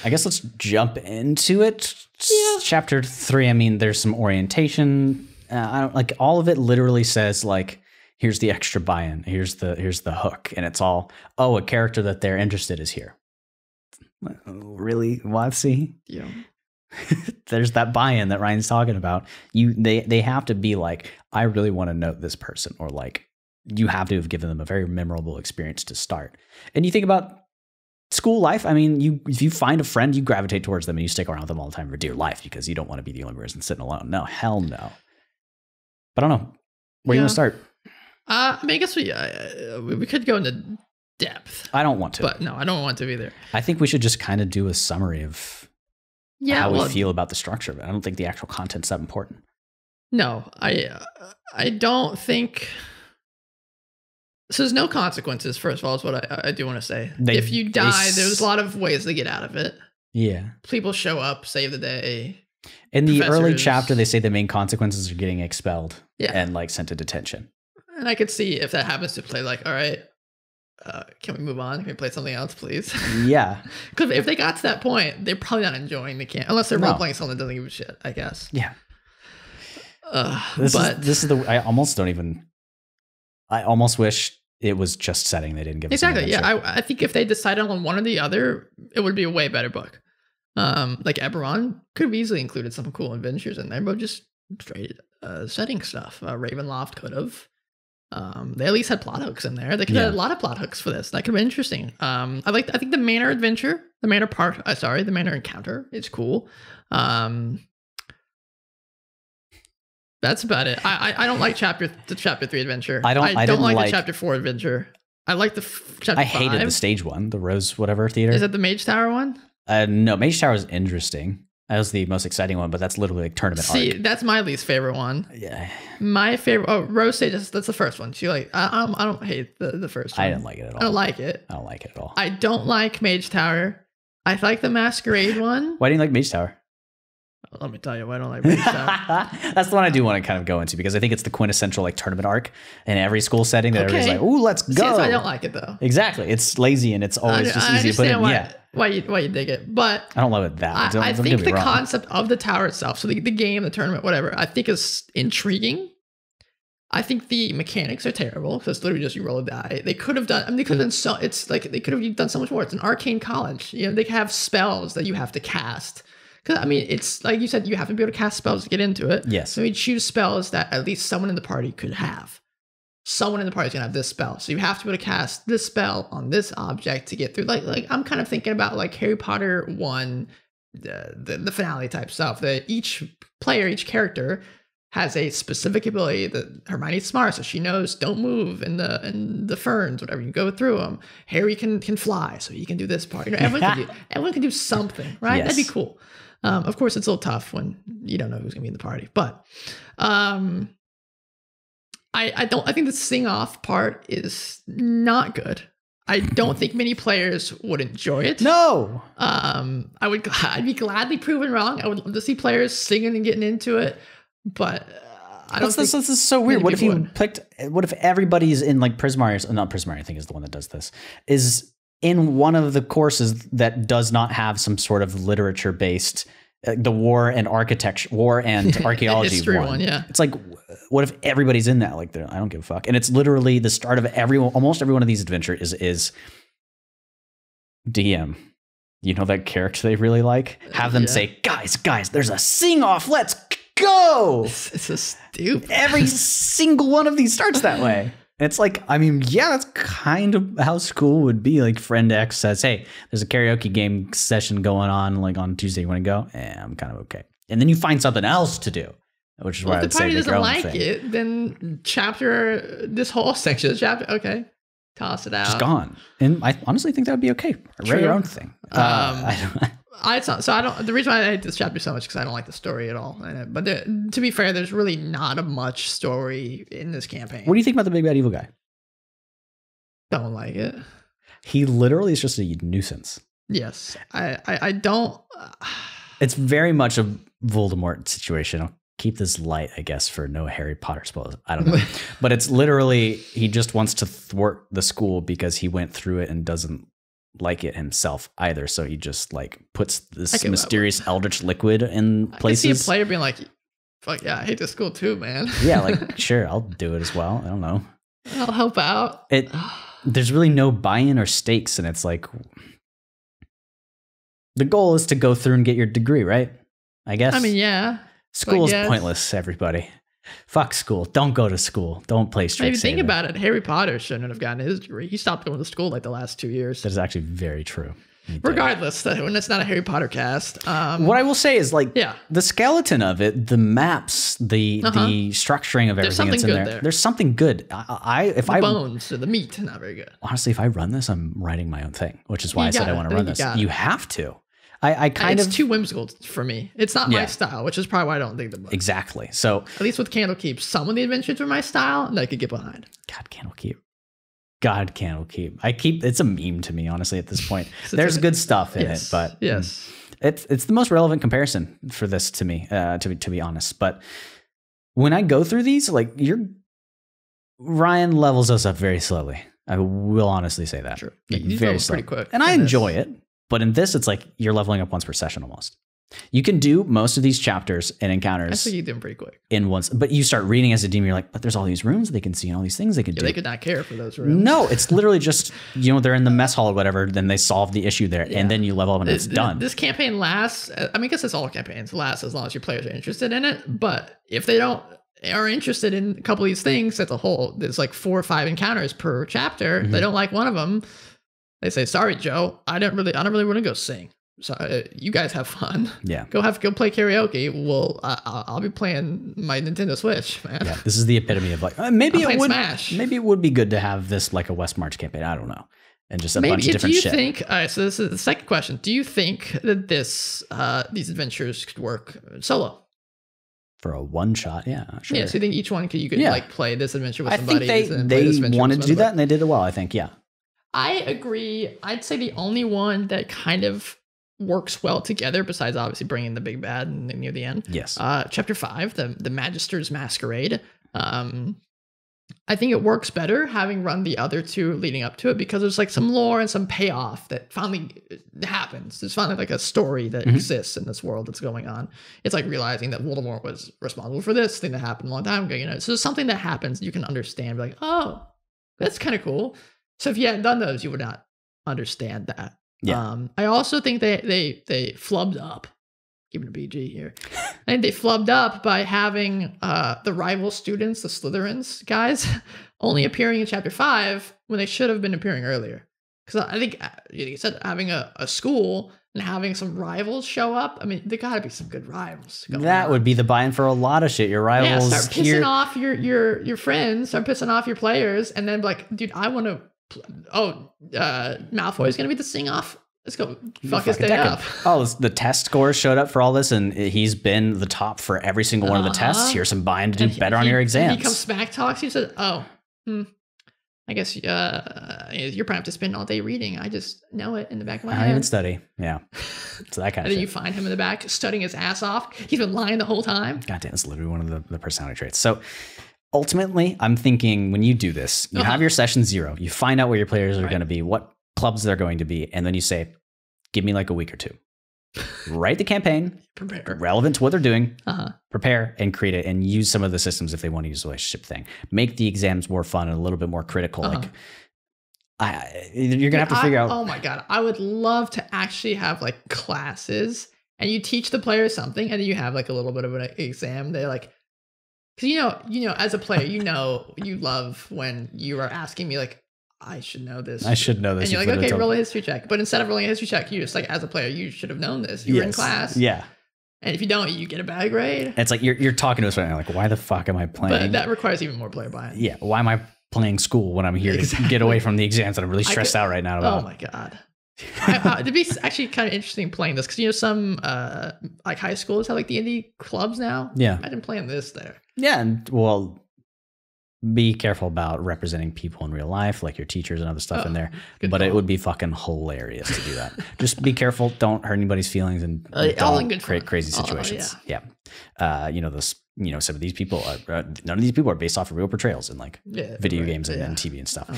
I guess let's jump into it. Yeah. Chapter 3. I mean, there's some orientation. I don't like all of it. Literally says like, here's the extra buy-in. Here's the hook, and it's all a character that they're interested is here. Really, Watsy? Yeah. There's that buy-in that Ryan's talking about. They have to be like, I really want to know this person, or like you have to have given them a very memorable experience to start. And you think about school life. I mean, if you find a friend, you gravitate towards them and you stick around with them all the time for dear life, because you don't want to be the only person sitting alone. No, hell no. But I don't know. Where are you going to start? I mean, I guess we could go into depth. I don't want to. But no, I don't want to either. I think we should just kind of do a summary of how we feel about the structure of it. I don't think the actual content's that important. No, I don't think... So there's no consequences, first of all, is what I do want to say. If you die, there's a lot of ways to get out of it. Yeah. People show up, save the day. In the early chapter, they say the main consequences are getting expelled and like sent to detention. And I could see if that happens to play like, all right, can we move on? Can we play something else, please? Yeah. Because if they got to that point, they're probably not enjoying the camp, unless they're role-playing someone that doesn't give a shit, I guess. Yeah. This is I almost wish it was just setting. They didn't give exactly. us Yeah, I think if they decided on one or the other, it would be a way better book. Like Eberron could have easily included some cool adventures in there, but just straight setting stuff. Ravenloft could have. They at least had plot hooks in there. They could have had a lot of plot hooks for this. That could have been interesting. I think the Manor adventure, the Manor the Manor encounter is cool. That's about it. I don't like the chapter 3 adventure. I don't like the chapter 4 adventure. I like the chapter 5. I hated the stage one, the Rose whatever theater. Is that the Mage Tower one? No, Mage Tower is interesting. That was the most exciting one, but that's literally like tournament arc. See, that's my least favorite one. Yeah. My favorite. Oh, Rose Stage. That's the first one. She like. I don't hate the first one. I didn't like it at all. I don't like it. I don't like it at all. I don't like Mage Tower. I like the Masquerade one. Why do you like Mage Tower? Let me tell you why I don't like Mage Tower. That's the one I do want to kind of go into because I think it's the quintessential like tournament arc in every school setting that everybody's like, "Ooh, let's go." See, that's why I don't like it though. Exactly, it's lazy and it's always just easy to put in. Why you dig it, but I don't love it that. I think the concept of the tower itself, so the game, the tournament, whatever, I think is intriguing. I think the mechanics are terrible. So it's literally just you roll a die. They could have done. I mean, they could have done so. It's like they could have done so much more. It's an arcane college. You know, they have spells that you have to cast. Because, I mean, it's like you said, you have to be able to cast spells to get into it. Yes. So we choose spells that at least someone in the party could have. Someone in the party is going to have this spell. So you have to be able to cast this spell on this object to get through. Like I'm kind of thinking about like Harry Potter 1, the finale type stuff. That each player, each character has a specific ability. That Hermione's smart, so she knows don't move in the ferns, whatever. You go through them. Harry can fly, so he can do this part. You know, everyone can do something, right? Yes. That'd be cool. Of course, it's a little tough when you don't know who's gonna be in the party, but I think the sing off part is not good. I don't think many players would enjoy it. No. I'd be gladly proven wrong. I would love to see players singing and getting into it, but I don't think this is so weird. What if everybody's in like Prismari, not Prismari, I think is the one that does this, is in one of the courses that does not have some sort of literature based, the war and architecture, war and archaeology history one. Yeah. It's like, what if everybody's in that? Like, I don't give a fuck. And it's literally the start of almost every one of these adventures is DM. You know that character they really like? Have them say, guys, there's a sing off. Let's go. It's so stupid. Every single one of these starts that way. It's like, I mean, yeah, that's kind of how school would be. Like friend X says, hey, there's a karaoke game session going on like on Tuesday. You want to go? I'm kind of okay. And then you find something else to do, which is why I would say if the party doesn't like it, then this whole section of the chapter, okay, toss it out. Just gone. And I honestly think that would be okay. Write your own thing. The reason why I hate this chapter so much because I don't like the story at all. But to be fair, there's really not a much story in this campaign. What do you think about the big bad evil guy? Don't like it. He literally is just a nuisance. Yes, I don't. It's very much a Voldemort situation. I'll keep this light, I guess, for no Harry Potter spoilers. I don't know, but it's literally he just wants to thwart the school because he went through it and doesn't like it himself either, so he just like puts this mysterious eldritch liquid in places. I can see a player being like, fuck yeah, I hate this school too, man. Yeah, like sure, I'll do it as well. I don't know, I'll help out. There's really no buy-in or stakes, and it's like the goal is to go through and get your degree, right? I guess. I mean, yeah, school's pointless, everybody. Fuck school. Don't go to school. Don't play Strixhaven. Maybe think about it. Harry Potter shouldn't have gotten his degree. He stopped going to school like the last 2 years. That is actually very true. Regardless, when it's not a Harry Potter cast. What I will say is like the skeleton of it, the maps, the structuring of everything that's in there. There's something good. The bones, the meat, not very good. Honestly, if I run this, I'm writing my own thing, which is why I said I want to run this. You have to. It's too whimsical for me. It's not my style, which is probably why I don't think the book. Exactly. So at least with Candlekeep, some of the adventures are my style and I could get behind. God, Candlekeep. It's a meme to me, honestly, at this point. There's good stuff in it, but it's the most relevant comparison for this to me, to be honest. But when I go through these, like Ryan levels us up very slowly. I will honestly say that. Sure. Like, very slow. Pretty quick. And I enjoy it. But in this, it's like you're leveling up once per session almost. You can do most of these chapters and encounters. I think you do them pretty quick. In once, but you start reading as a demon, you're like, but there's all these rooms they can see and all these things they can do. They could not care for those rooms. No, it's literally just, they're in the mess hall or whatever, then they solve the issue there, and then you level up and it's done. This campaign lasts, I mean, I guess it's all campaigns last as long as your players are interested in it, but if they are interested in a couple of these things as a whole, there's like 4 or 5 encounters per chapter. They don't like one of them, they say, sorry, Joe, I don't really want to go sing. So you guys have fun. Yeah. Go play karaoke. Well, I'll be playing my Nintendo Switch, man. Yeah, this is the epitome of like maybe it would Smash. Maybe it would be good to have this like a West March campaign. I don't know, and just a bunch of different shit. Do you think? All right. So this is the second question. Do you think that these adventures could work solo? For a one shot, yeah, sure. Yeah. So you think each one you could like play this adventure with somebody? I think they wanted to do that and they did it well. I think, yeah. I agree. I'd say the only one that kind of works well together, besides obviously bringing the big bad near the end. Yes. Chapter 5, the Magister's Masquerade. I think it works better having run the other 2 leading up to it because there's like some lore and some payoff that finally happens. There's finally like a story that exists in this world that's going on. It's like realizing that Voldemort was responsible for this thing that happened a long time ago. So something that happens you can understand. Be like, oh, that's kind of cool. So if you hadn't done those, you would not understand that. Yeah. I also think they flubbed up. Keeping a BG here. I think they flubbed up by having the rival students, the Slytherins guys, only appearing in chapter 5 when they should have been appearing earlier. Because I think you said having a school and having some rivals show up. I mean, there got to be some good rivals. That would be the buy-in for a lot of shit. Your rivals. Yeah, start pissing off your friends. Start pissing off your players, and then be like, dude, I want to. Malfoy's gonna be the sing-off. Let's go fuck his day up. Oh, the test scores showed up for all this, and he's been the top for every single one of the tests. Here's some buy-in to do better on your exams. He comes smack talks. He said, I guess you're probably have to spend all day reading. I just know it in the back of my head. I don't even study. Yeah. So that kind of And then you find him in the back studying his ass off. He's been lying the whole time. God damn, it's literally one of the personality traits. So ultimately, I'm thinking when you do this, you have your session 0. You find out where your players are going to be, what clubs they're going to be, and then you say, give me like a week or 2. Write the campaign, prepare, relevant to what they're doing, prepare and create it, and use some of the systems if they want to use the relationship thing. Make the exams more fun and a little bit more critical. Like, you're gonna have to figure out. Oh my god, I would love to actually have like classes, and you teach the players something, and then you have like a little bit of an exam. They're like, because you know, as a player, you love when you are asking me like, I should know this. I should know this. And you're like, okay, roll a history check. But instead of rolling a history check, you just like, as a player, you should have known this. You were in class. Yeah. And if you don't, you get a bad grade. It's like you're talking to us right now, like, why the fuck am I playing? But that requires even more player buy-in. Yeah. Why am I playing school when I'm here to get away from the exams that I'm really stressed out right now about? Oh my God. It'd be actually kind of interesting playing this because some like high schools have like D&D clubs now. Yeah. Imagine playing this there. Yeah. And well, be careful about representing people in real life, like your teachers and other stuff in there. But it would be fucking hilarious to do that. Just be careful. Don't hurt anybody's feelings and don't create crazy situations. Yeah. Some of these people are, none of these people are based off of real portrayals in like video games and TV and stuff.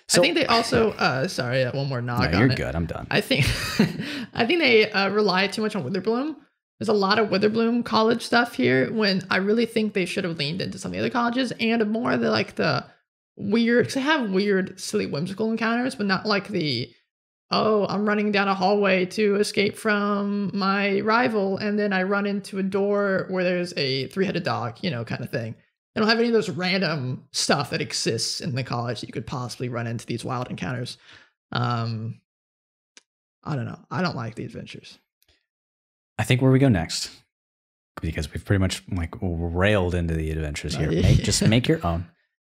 So I think they also, one more knock. No, you're good. I'm done. I think they rely too much on Witherbloom. There's a lot of Witherbloom college stuff here when I really think they should have leaned into some of the other colleges and more the weird, because they have weird, silly, whimsical encounters, but not like I'm running down a hallway to escape from my rival and then I run into a door where there's a 3-headed dog, kind of thing. They don't have any of those random stuff that exists in the college that you could possibly run into these wild encounters. I don't know. I don't like the adventures. I think where we go next, because we've pretty much like railed into the adventures here. Just make your own.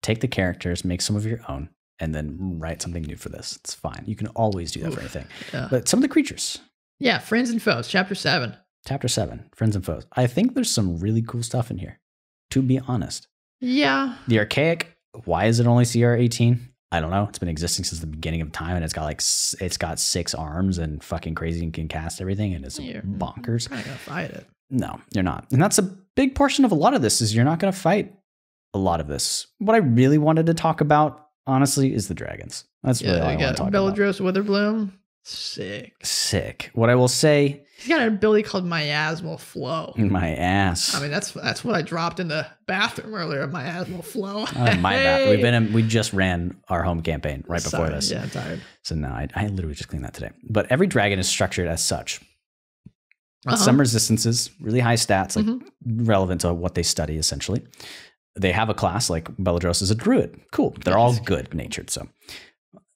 Take the characters, make some of your own, and then write something new for this. It's fine. You can always do that for anything. Yeah. But some of the creatures. Yeah, Friends and Foes, Chapter 7. Chapter 7, Friends and Foes. I think there's some really cool stuff in here, to be honest. Yeah. The Archaic, why is it only CR 18? I don't know. It's been existing since the beginning of time, and it's got 6 arms and fucking crazy and can cast everything, and it's bonkers. You're not gonna fight it. No, you're not. And that's a big portion of a lot of this is you're not going to fight a lot of this. What I really wanted to talk about, honestly, is the dragons. That's really all I want to talk about. Bellatrix Witherbloom. Sick. What I will say He's got an ability called Miasmal Flow. My ass. I mean, that's what I dropped in the bathroom earlier. Miasmal Flow. My bad. We just ran our home campaign right before this. Yeah, I'm tired. So no, I literally just cleaned that today. But every dragon is structured as such. Some resistances, really high stats, like relevant to what they study, essentially. They have a class, like Beladros is a druid. Cool. They're all good-natured. So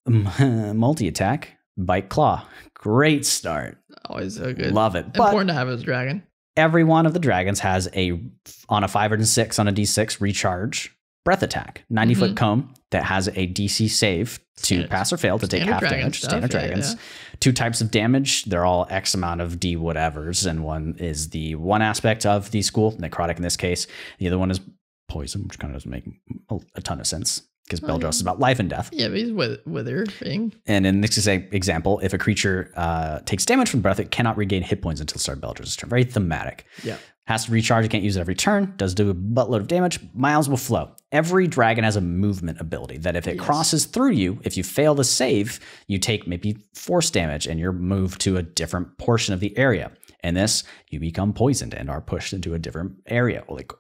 multi-attack, bite, claw. Great start. Always so good. Love it. Important to have as a dragon. Every one of the dragons has on a 5 and 6 on a D6 recharge breath attack. 90-foot comb that has a DC save to pass or fail to take half damage. Standard dragons. 2 types of damage. They're all X amount of D whatevers. And one is the one aspect of the school, necrotic in this case. The other one is poison, which kind of doesn't make a ton of sense because Beldros is about life and death. Yeah, but he's withering. And in this example, if a creature takes damage from breath, it cannot regain hit points until the start of Beldros' turn. Very thematic. Yeah. Has to recharge. You can't use it every turn. Does do a buttload of damage. Miles will flow. Every dragon has a movement ability that if it crosses through you, if you fail to save, you take maybe force damage and you're moved to a different portion of the area. In this, you become poisoned and are pushed into a different area. Like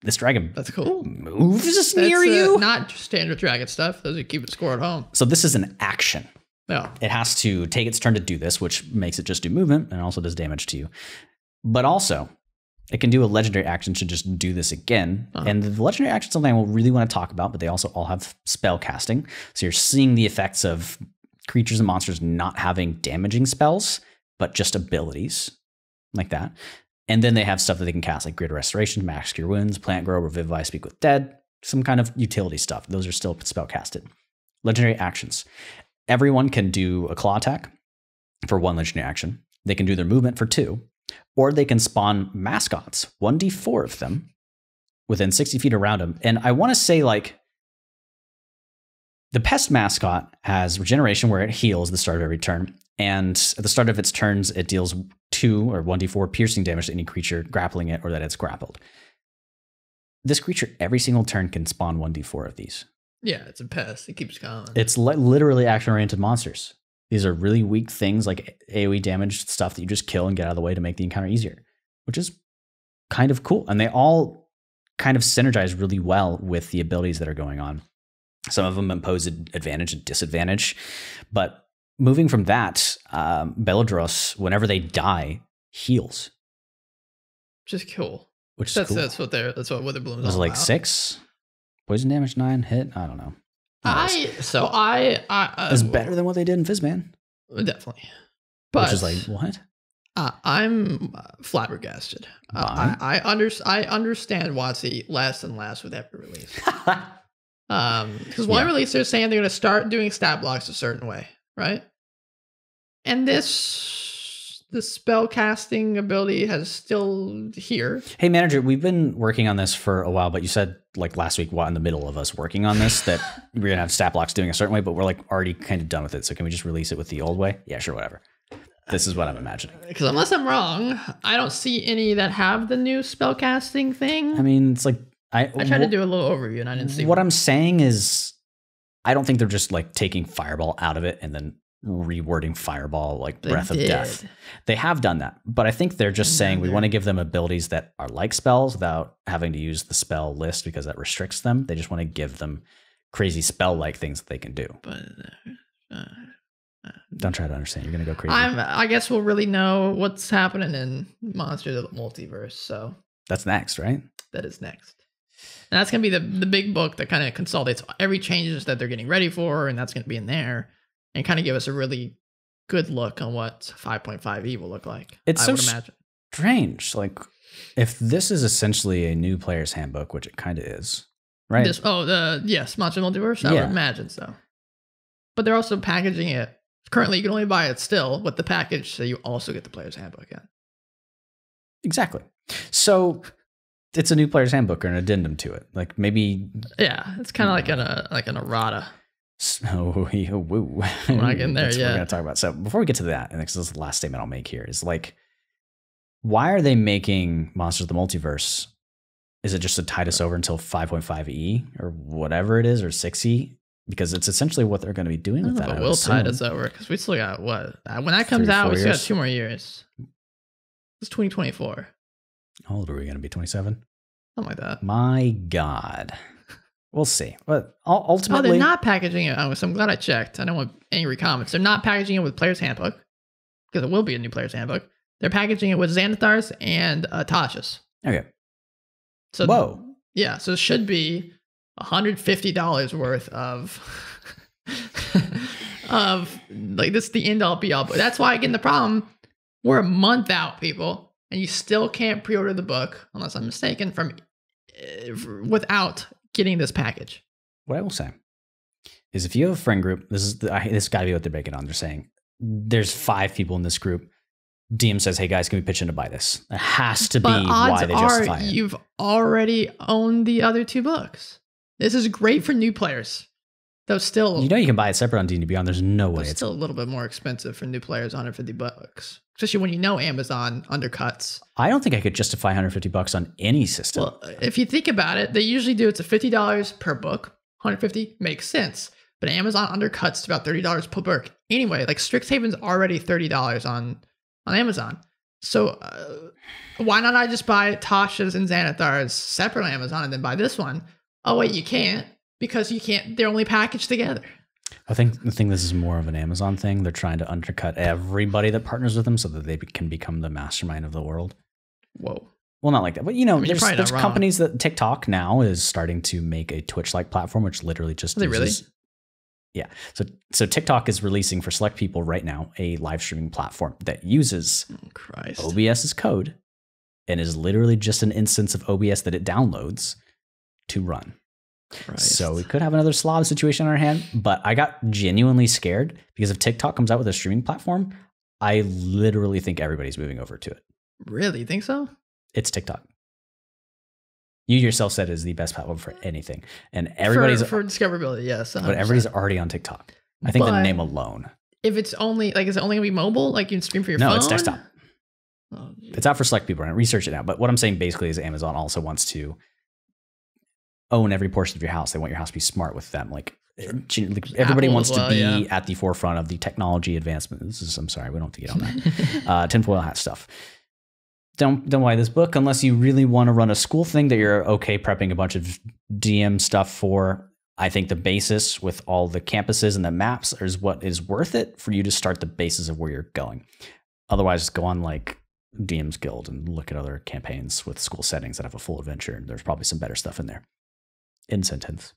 this dragon, that's cool. Moves near you. Not standard dragon stuff. Those are keep it score at home. So this is an action. Yeah. It has to take its turn to do this, which makes it just do movement and also does damage to you. But also, it can do a legendary action to just do this again. And the legendary action is something I will really want to talk about, but they also all have spell casting. So you're seeing the effects of creatures and monsters not having damaging spells, but just abilities like that. And then they have stuff that they can cast, like Grid Restoration, Max Cure Wounds, Plant Grow, Revivify, Speak with Dead, some kind of utility stuff. Those are still spell casted. Legendary actions. Everyone can do a claw attack for 1 legendary action. They can do their movement for 2. Or they can spawn mascots, 1d4 of them, within 60 feet around them. And I want to say, like, the pest mascot has regeneration where it heals at the start of every turn. And at the start of its turns, it deals 2 or 1d4 piercing damage to any creature grappling it or that it's grappled. This creature, every single turn, can spawn 1d4 of these. Yeah, it's a pest. It keeps going. It's literally action-oriented monsters. These are really weak things like AoE damage stuff that you just kill and get out of the way to make the encounter easier, which is kind of cool. And they all kind of synergize really well with the abilities that are going on. Some of them impose an advantage and disadvantage. But moving from that, Beladros, whenever they die, heals. Just cool. Which is cool. That's what Wither Bloom is was all like about. 6? Poison damage 9? Hit? I don't know. It's better than what they did in Fizzman. Definitely. But which is like, what? I'm flabbergasted. I understand WotC less and less with every release. Because one release they're saying they're going to start doing stat blocks a certain way, right? And the spell casting ability has still here. Hey, manager, we've been working on this for a while, but you said like last week, in the middle of us working on this, that we're going to have stat blocks doing a certain way, but we're like already kind of done with it. So can we just release it with the old way? Yeah, sure, whatever. This is what I'm imagining. Because unless I'm wrong, I don't see any that have the new spell casting thing. I mean, it's like, I tried to do a little overview and I didn't see what I'm saying is I don't think they're just like taking Fireball out of it and then rewording Fireball like Breath of Death. They have done that, but I think they're just saying we want to give them abilities that are like spells without having to use the spell list because that restricts them. They just want to give them crazy spell-like things that they can do. But don't try to understand. You're going to go crazy. I guess we'll really know what's happening in Monsters of the Multiverse. So that's next, right? That is next. And that's going to be the big book that kind of consolidates every changes that they're getting ready for, and that's going to be in there. And kind of give us a really good look on what 5.5e will look like. It's so strange. Like, if this is essentially a new player's handbook, which it kind of is, right? Yes, Monster Multiverse. I would imagine so. But they're also packaging it. Currently, you can only buy it still with the package, so you also get the player's handbook in. Exactly. So it's a new player's handbook or an addendum to it. Like maybe. Yeah, it's kind of like an errata. So, woo. We're not getting there yet. We're going to talk about. So before we get to that, and this is the last statement I'll make here, is like, why are they making Monsters of the Multiverse? Is it just to tide us over until 5.5e or whatever it is, or 6e? Because it's essentially what they're going to be doing with that. But will tide us over because we still got what? When that comes out, we still got 2 more years. It's 2024. How old are we going to be? 27? Something like that. My God. We'll see. But ultimately... Oh, they're not packaging it. So I'm glad I checked. I don't want angry comments. They're not packaging it with Player's Handbook, because it will be a new Player's Handbook. They're packaging it with Xanathar's and Tasha's. Okay. So whoa. Yeah, so it should be $150 worth of of like, this is the end all be all. But that's why, again, the problem, we're a month out, people, and you still can't pre-order the book, unless I'm mistaken, from without getting this package. What I will say is, if you have a friend group, this got to be what they're making on. They're saying there's 5 people in this group. DM says, "Hey guys, can we pitch in to buy this?" It has to be why they justify it. You've already owned the other 2 books. This is great for new players, though. Still, you can buy it separate on D&D Beyond. There's no way. It's still a little bit more expensive for new players. $150, especially when Amazon undercuts. I don't think I could justify $150 on any system. Well, if you think about it, they usually do it's a $50 per book. $150 makes sense, but Amazon undercuts to about $30 per book anyway. Like Strixhaven's already $30 on Amazon. So why not I just buy Tasha's and Xanathar's separate on Amazon and then buy this one? Oh wait, you can't, because they're only packaged together. I think this is more of an Amazon thing. They're trying to undercut everybody that partners with them so that they can become the mastermind of the world. Whoa. Well, not like that, but there's companies that TikTok now is starting to make a Twitch-like platform, which literally just uses, yeah. So TikTok is releasing for select people right now a live streaming platform that uses OBS's code and is literally just an instance of OBS that it downloads to run. Christ. So we could have another Slav situation on our hand, but I got genuinely scared because if TikTok comes out with a streaming platform, I literally think everybody's moving over to it. Really? You think so? It's TikTok. You yourself said it is the best platform for anything, and everybody's for discoverability. Yes, 100%. But everybody's already on TikTok. I think the name alone. If it's only is it only gonna be mobile? Like you can stream for your phone? No, it's desktop. Oh, it's out for select people. And research it out. But what I'm saying basically is Amazon also wants to own every portion of your house. They want your house to be smart with them. Like everybody Apple wants to be at the forefront of the technology advancement. I'm sorry, we don't have to get on that. Tinfoil hat stuff. Don't buy this book unless you really want to run a school thing that you're okay prepping a bunch of DM stuff for. I think the basis with all the campuses and the maps is what is worth it for you to start the basis of where you're going. Otherwise, go on like DM's Guild and look at other campaigns with school settings that have a full adventure. There's probably some better stuff in there. In sentence.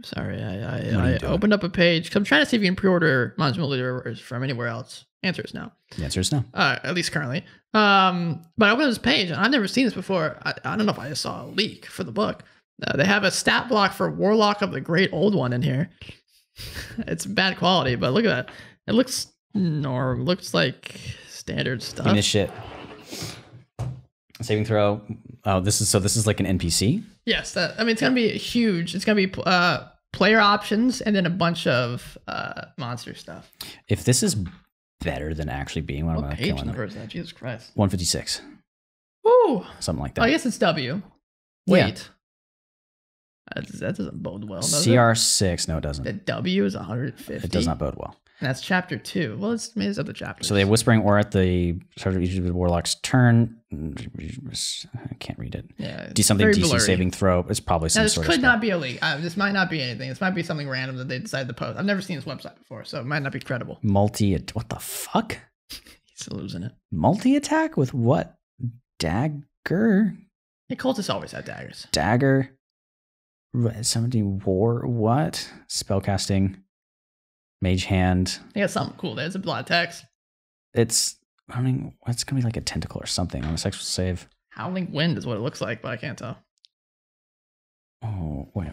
Sorry, I opened up a page because I'm trying to see if you can pre-order Monster Multiverse from anywhere else. Answer is no. The answer is no. At least currently. But I opened this page and I've never seen this before. I don't know if I just saw a leak for the book. They have a stat block for Warlock of the Great Old One in here. It's bad quality, but look at that. It looks like standard stuff. Give me this shit. Saving throw. Oh, this is like an NPC? Yes. It's going to be huge. It's going to be player options and then a bunch of monster stuff. If this is better than actually being one, what page number is that? Jesus Christ. 156. Woo! Something like that. I guess it's W. Wait. Yeah. That doesn't bode well. CR6. No, it doesn't. The W is 150. It does not bode well. And that's chapter 2. Well, it's made other chapters. So they have Whispering Aura at the start of each of the Warlock's turn. I can't read it. Yeah. Do something DC blurry. Saving throw. It's probably some sort of. This could not be a leak. This might not be anything. This might be something random that they decided to post. I've never seen this website before, so it might not be credible. What the fuck? He's losing it. Multi-attack with what? Dagger? Hey, Cultists always had daggers. Dagger. 17 war. What? Spellcasting. Mage hand. They got something cool. There's a lot of text. It's going to be like a tentacle or something on a sexual save. Howling Wind is what it looks like, but I can't tell. Oh, wait.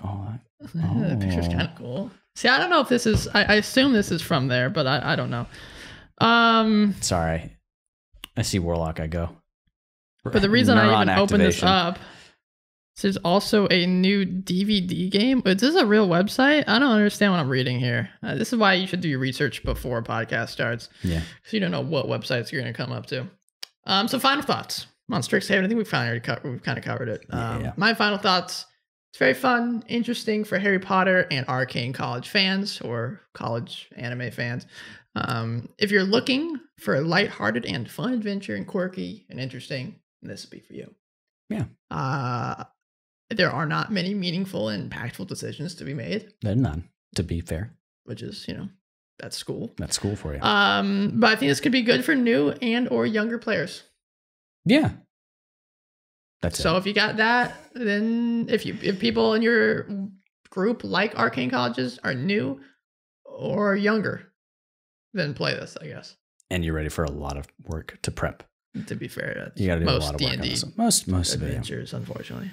The picture's kind of cool. See, I don't know if this is, I assume this is from there, but I don't know. Sorry. I see Warlock, I go. But the reason I even opened this up, there's also a new DVD game. Is this a real website? I don't understand what I'm reading here. This is why you should do your research before a podcast starts. Yeah. Because you don't know what websites you're going to come up to. So final thoughts on Strixhaven. I think we've kind of covered it. My final thoughts, It's very fun, interesting for Harry Potter and Arcane college fans or college anime fans. If you're looking for a lighthearted and fun adventure and quirky and interesting, this will be for you. Yeah. There are not many meaningful and impactful decisions to be made. There's none, to be fair. Which is, that's school. That's school for you. But I think this could be good for new and or younger players. Yeah. So if you got that, then if people in your group like arcane colleges are new or younger, then play this, I guess. And you're ready for a lot of work to prep. To be fair, you got to do a lot of work on this. Most adventures, unfortunately.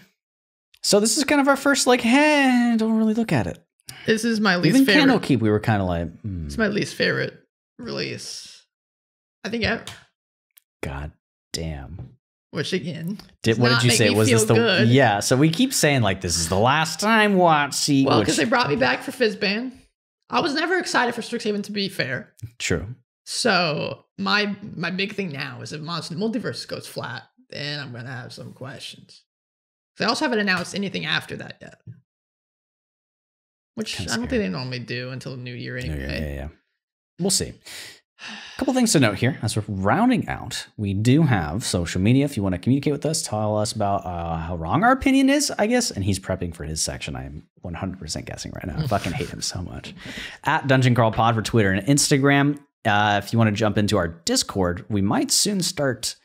So this is kind of our first, hey, don't really look at it. This is my least favorite. Even Candlekeep, we were kind of like, It's my least favorite release, I think ever. God damn. Which again, what did you say? Was this the good. Yeah? So we keep saying this is the last time WotC. Well, because they brought me back for Fizzban. I was never excited for Strixhaven, to be fair. True. So my big thing now is if Monster Multiverse goes flat, then I'm gonna have some questions. They also haven't announced anything after that yet, which I don't think they normally do until the new year anyway. Yeah. We'll see. A couple things to note here as we're rounding out. We do have social media. If you want to communicate with us, tell us about how wrong our opinion is, I guess. And he's prepping for his section. I am 100% guessing right now. I fucking hate him so much. At Dungeon Crawl Pod for Twitter and Instagram. If you want to jump into our Discord, we might soon start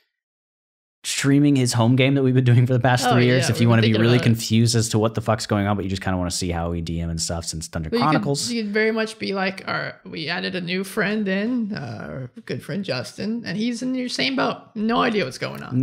streaming his home game that we've been doing for the past 3 years. If you want to be really confused as to what the fuck's going on, but you just kind of want to see how we DM and stuff since Dungeon Chronicles. You could very much be like, we added a new friend in, our good friend Justin, and he's in your same boat. No idea what's going on.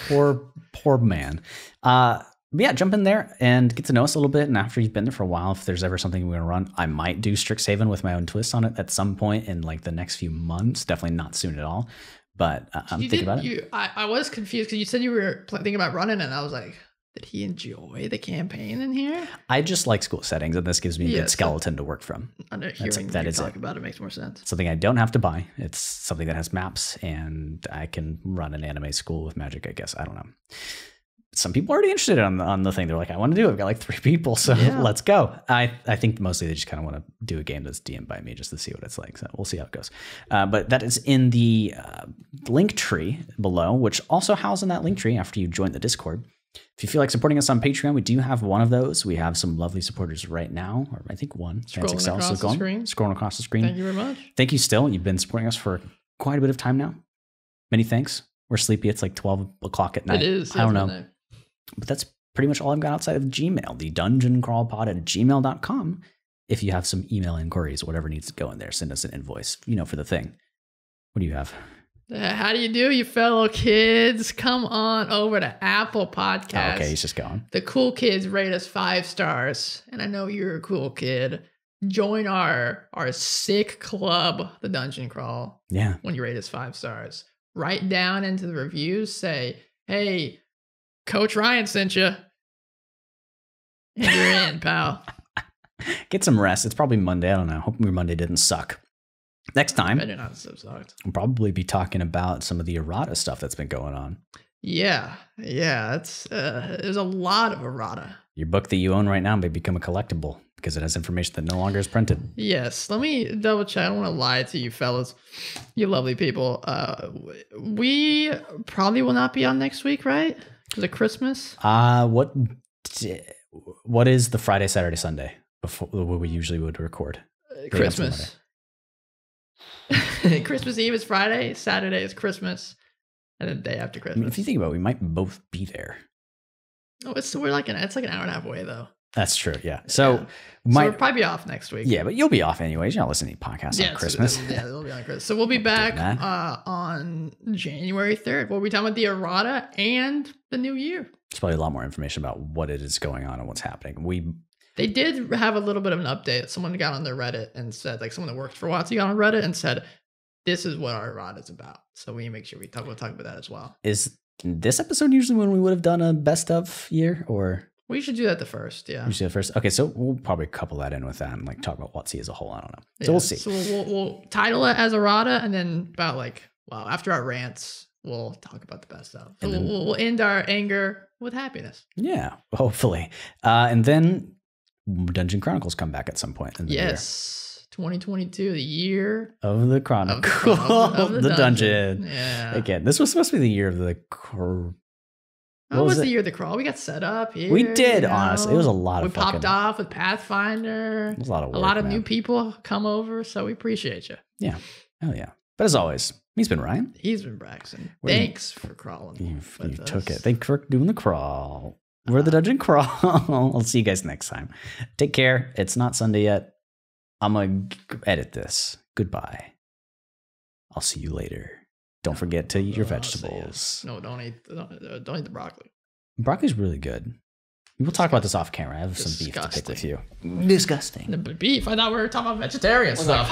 Poor man. But yeah, jump in there and get to know us a little bit. And after you've been there for a while, if there's ever something we're going to run, I might do Strixhaven with my own twist on it at some point in the next few months. Definitely not soon at all. But I'm thinking about it. I was confused because you said you were thinking about running it, and I was like, did he enjoy the campaign in here? I just like school settings, and this gives me a good skeleton to work from. That is talk about it makes more sense. Something I don't have to buy. It's something that has maps, and I can run an anime school with magic, I guess. I don't know. Some people are already interested on the thing. They're like, I want to do it. I've got 3 people, so let's go. I think mostly they just kind of want to do a game that's DM'd by me just to see what it's like. So we'll see how it goes. But that is in the link tree below, which also houses in that link tree after you join the Discord. If you feel like supporting us on Patreon, we do have one of those. We have some lovely supporters right now, or I think one. Scrolling across the screen. Thank you very much. Thank you still. You've been supporting us for quite a bit of time now. Many thanks. We're sleepy. It's 12 o'clock at night. It is. I don't know. But that's pretty much all I've got outside of Gmail, the dungeoncrawlpod@gmail.com. If you have some email inquiries, whatever needs to go in there, send us an invoice, for the thing. What do you have? How do you do, you fellow kids? Come on over to Apple Podcasts. Oh, okay, he's just going. The cool kids rate us 5 stars. And I know you're a cool kid. Join our sick club, the Dungeon Crawl. Yeah. When you rate us 5 stars. Write down into the reviews, say, hey, Coach Ryan sent you. And you're in, pal. Get some rest. It's probably Monday. I don't know. Hope your Monday didn't suck. Next time, we'll probably be talking about some of the errata stuff that's been going on. Yeah. It's there's a lot of errata. Your book that you own right now may become a collectible because it has information that no longer is printed. Yes. Let me double check. I don't want to lie to you fellas, you lovely people. We probably will not be on next week, right? Because of Christmas. What is the Friday, Saturday, Sunday before what we usually would record? Christmas. Christmas Eve is Friday. Saturday is Christmas, and the day after Christmas. If you think about it, we might both be there. Oh, it's like an hour and a half away though. That's true. Yeah. So we'll probably be off next week. Yeah, but you'll be off anyways. You're not listening to podcasts on Christmas. They'll be on Christmas. So we'll be back on January 3rd. We'll be talking about the errata and the new year. There's probably a lot more information about what it is going on and what's happening. They did have a little bit of an update. Someone got on their Reddit and said, someone that worked for WotC got on Reddit and said, this is what our errata is about. So we make sure we'll talk about that as well. Is this episode usually when we would have done a best of year, or? We should do that the first, yeah. We should do the first. Okay, so we'll probably couple that in with that and talk about WotC as a whole. I don't know. So we'll see. So we'll title it as errata, and then after our rants, we'll talk about the best of. We'll end our anger with happiness. Yeah, hopefully. And then Dungeon Chronicles come back at some point in the year. 2022, the year of the Chronicle of the dungeon. Yeah. Again, this was supposed to be the year of the What was the year of the crawl? We got set up here. We did, honestly. It was a lot of popped off with Pathfinder. It was a lot of work, a lot of new people come over, so we appreciate you. Yeah. Hell yeah. But as always, he's been Ryan. He's been Braxton. Thanks for crawling. You took it. Thanks for doing the crawl. We're the Dungeon Crawl. I'll see you guys next time. Take care. It's not Sunday yet. I'm going to edit this. Goodbye. I'll see you later. Don't forget to eat your vegetables. No, don't eat the broccoli. Broccoli's really good. We'll talk about this off camera. I have some beef to pick with you. Disgusting. The beef? I thought we were talking about vegetarian stuff.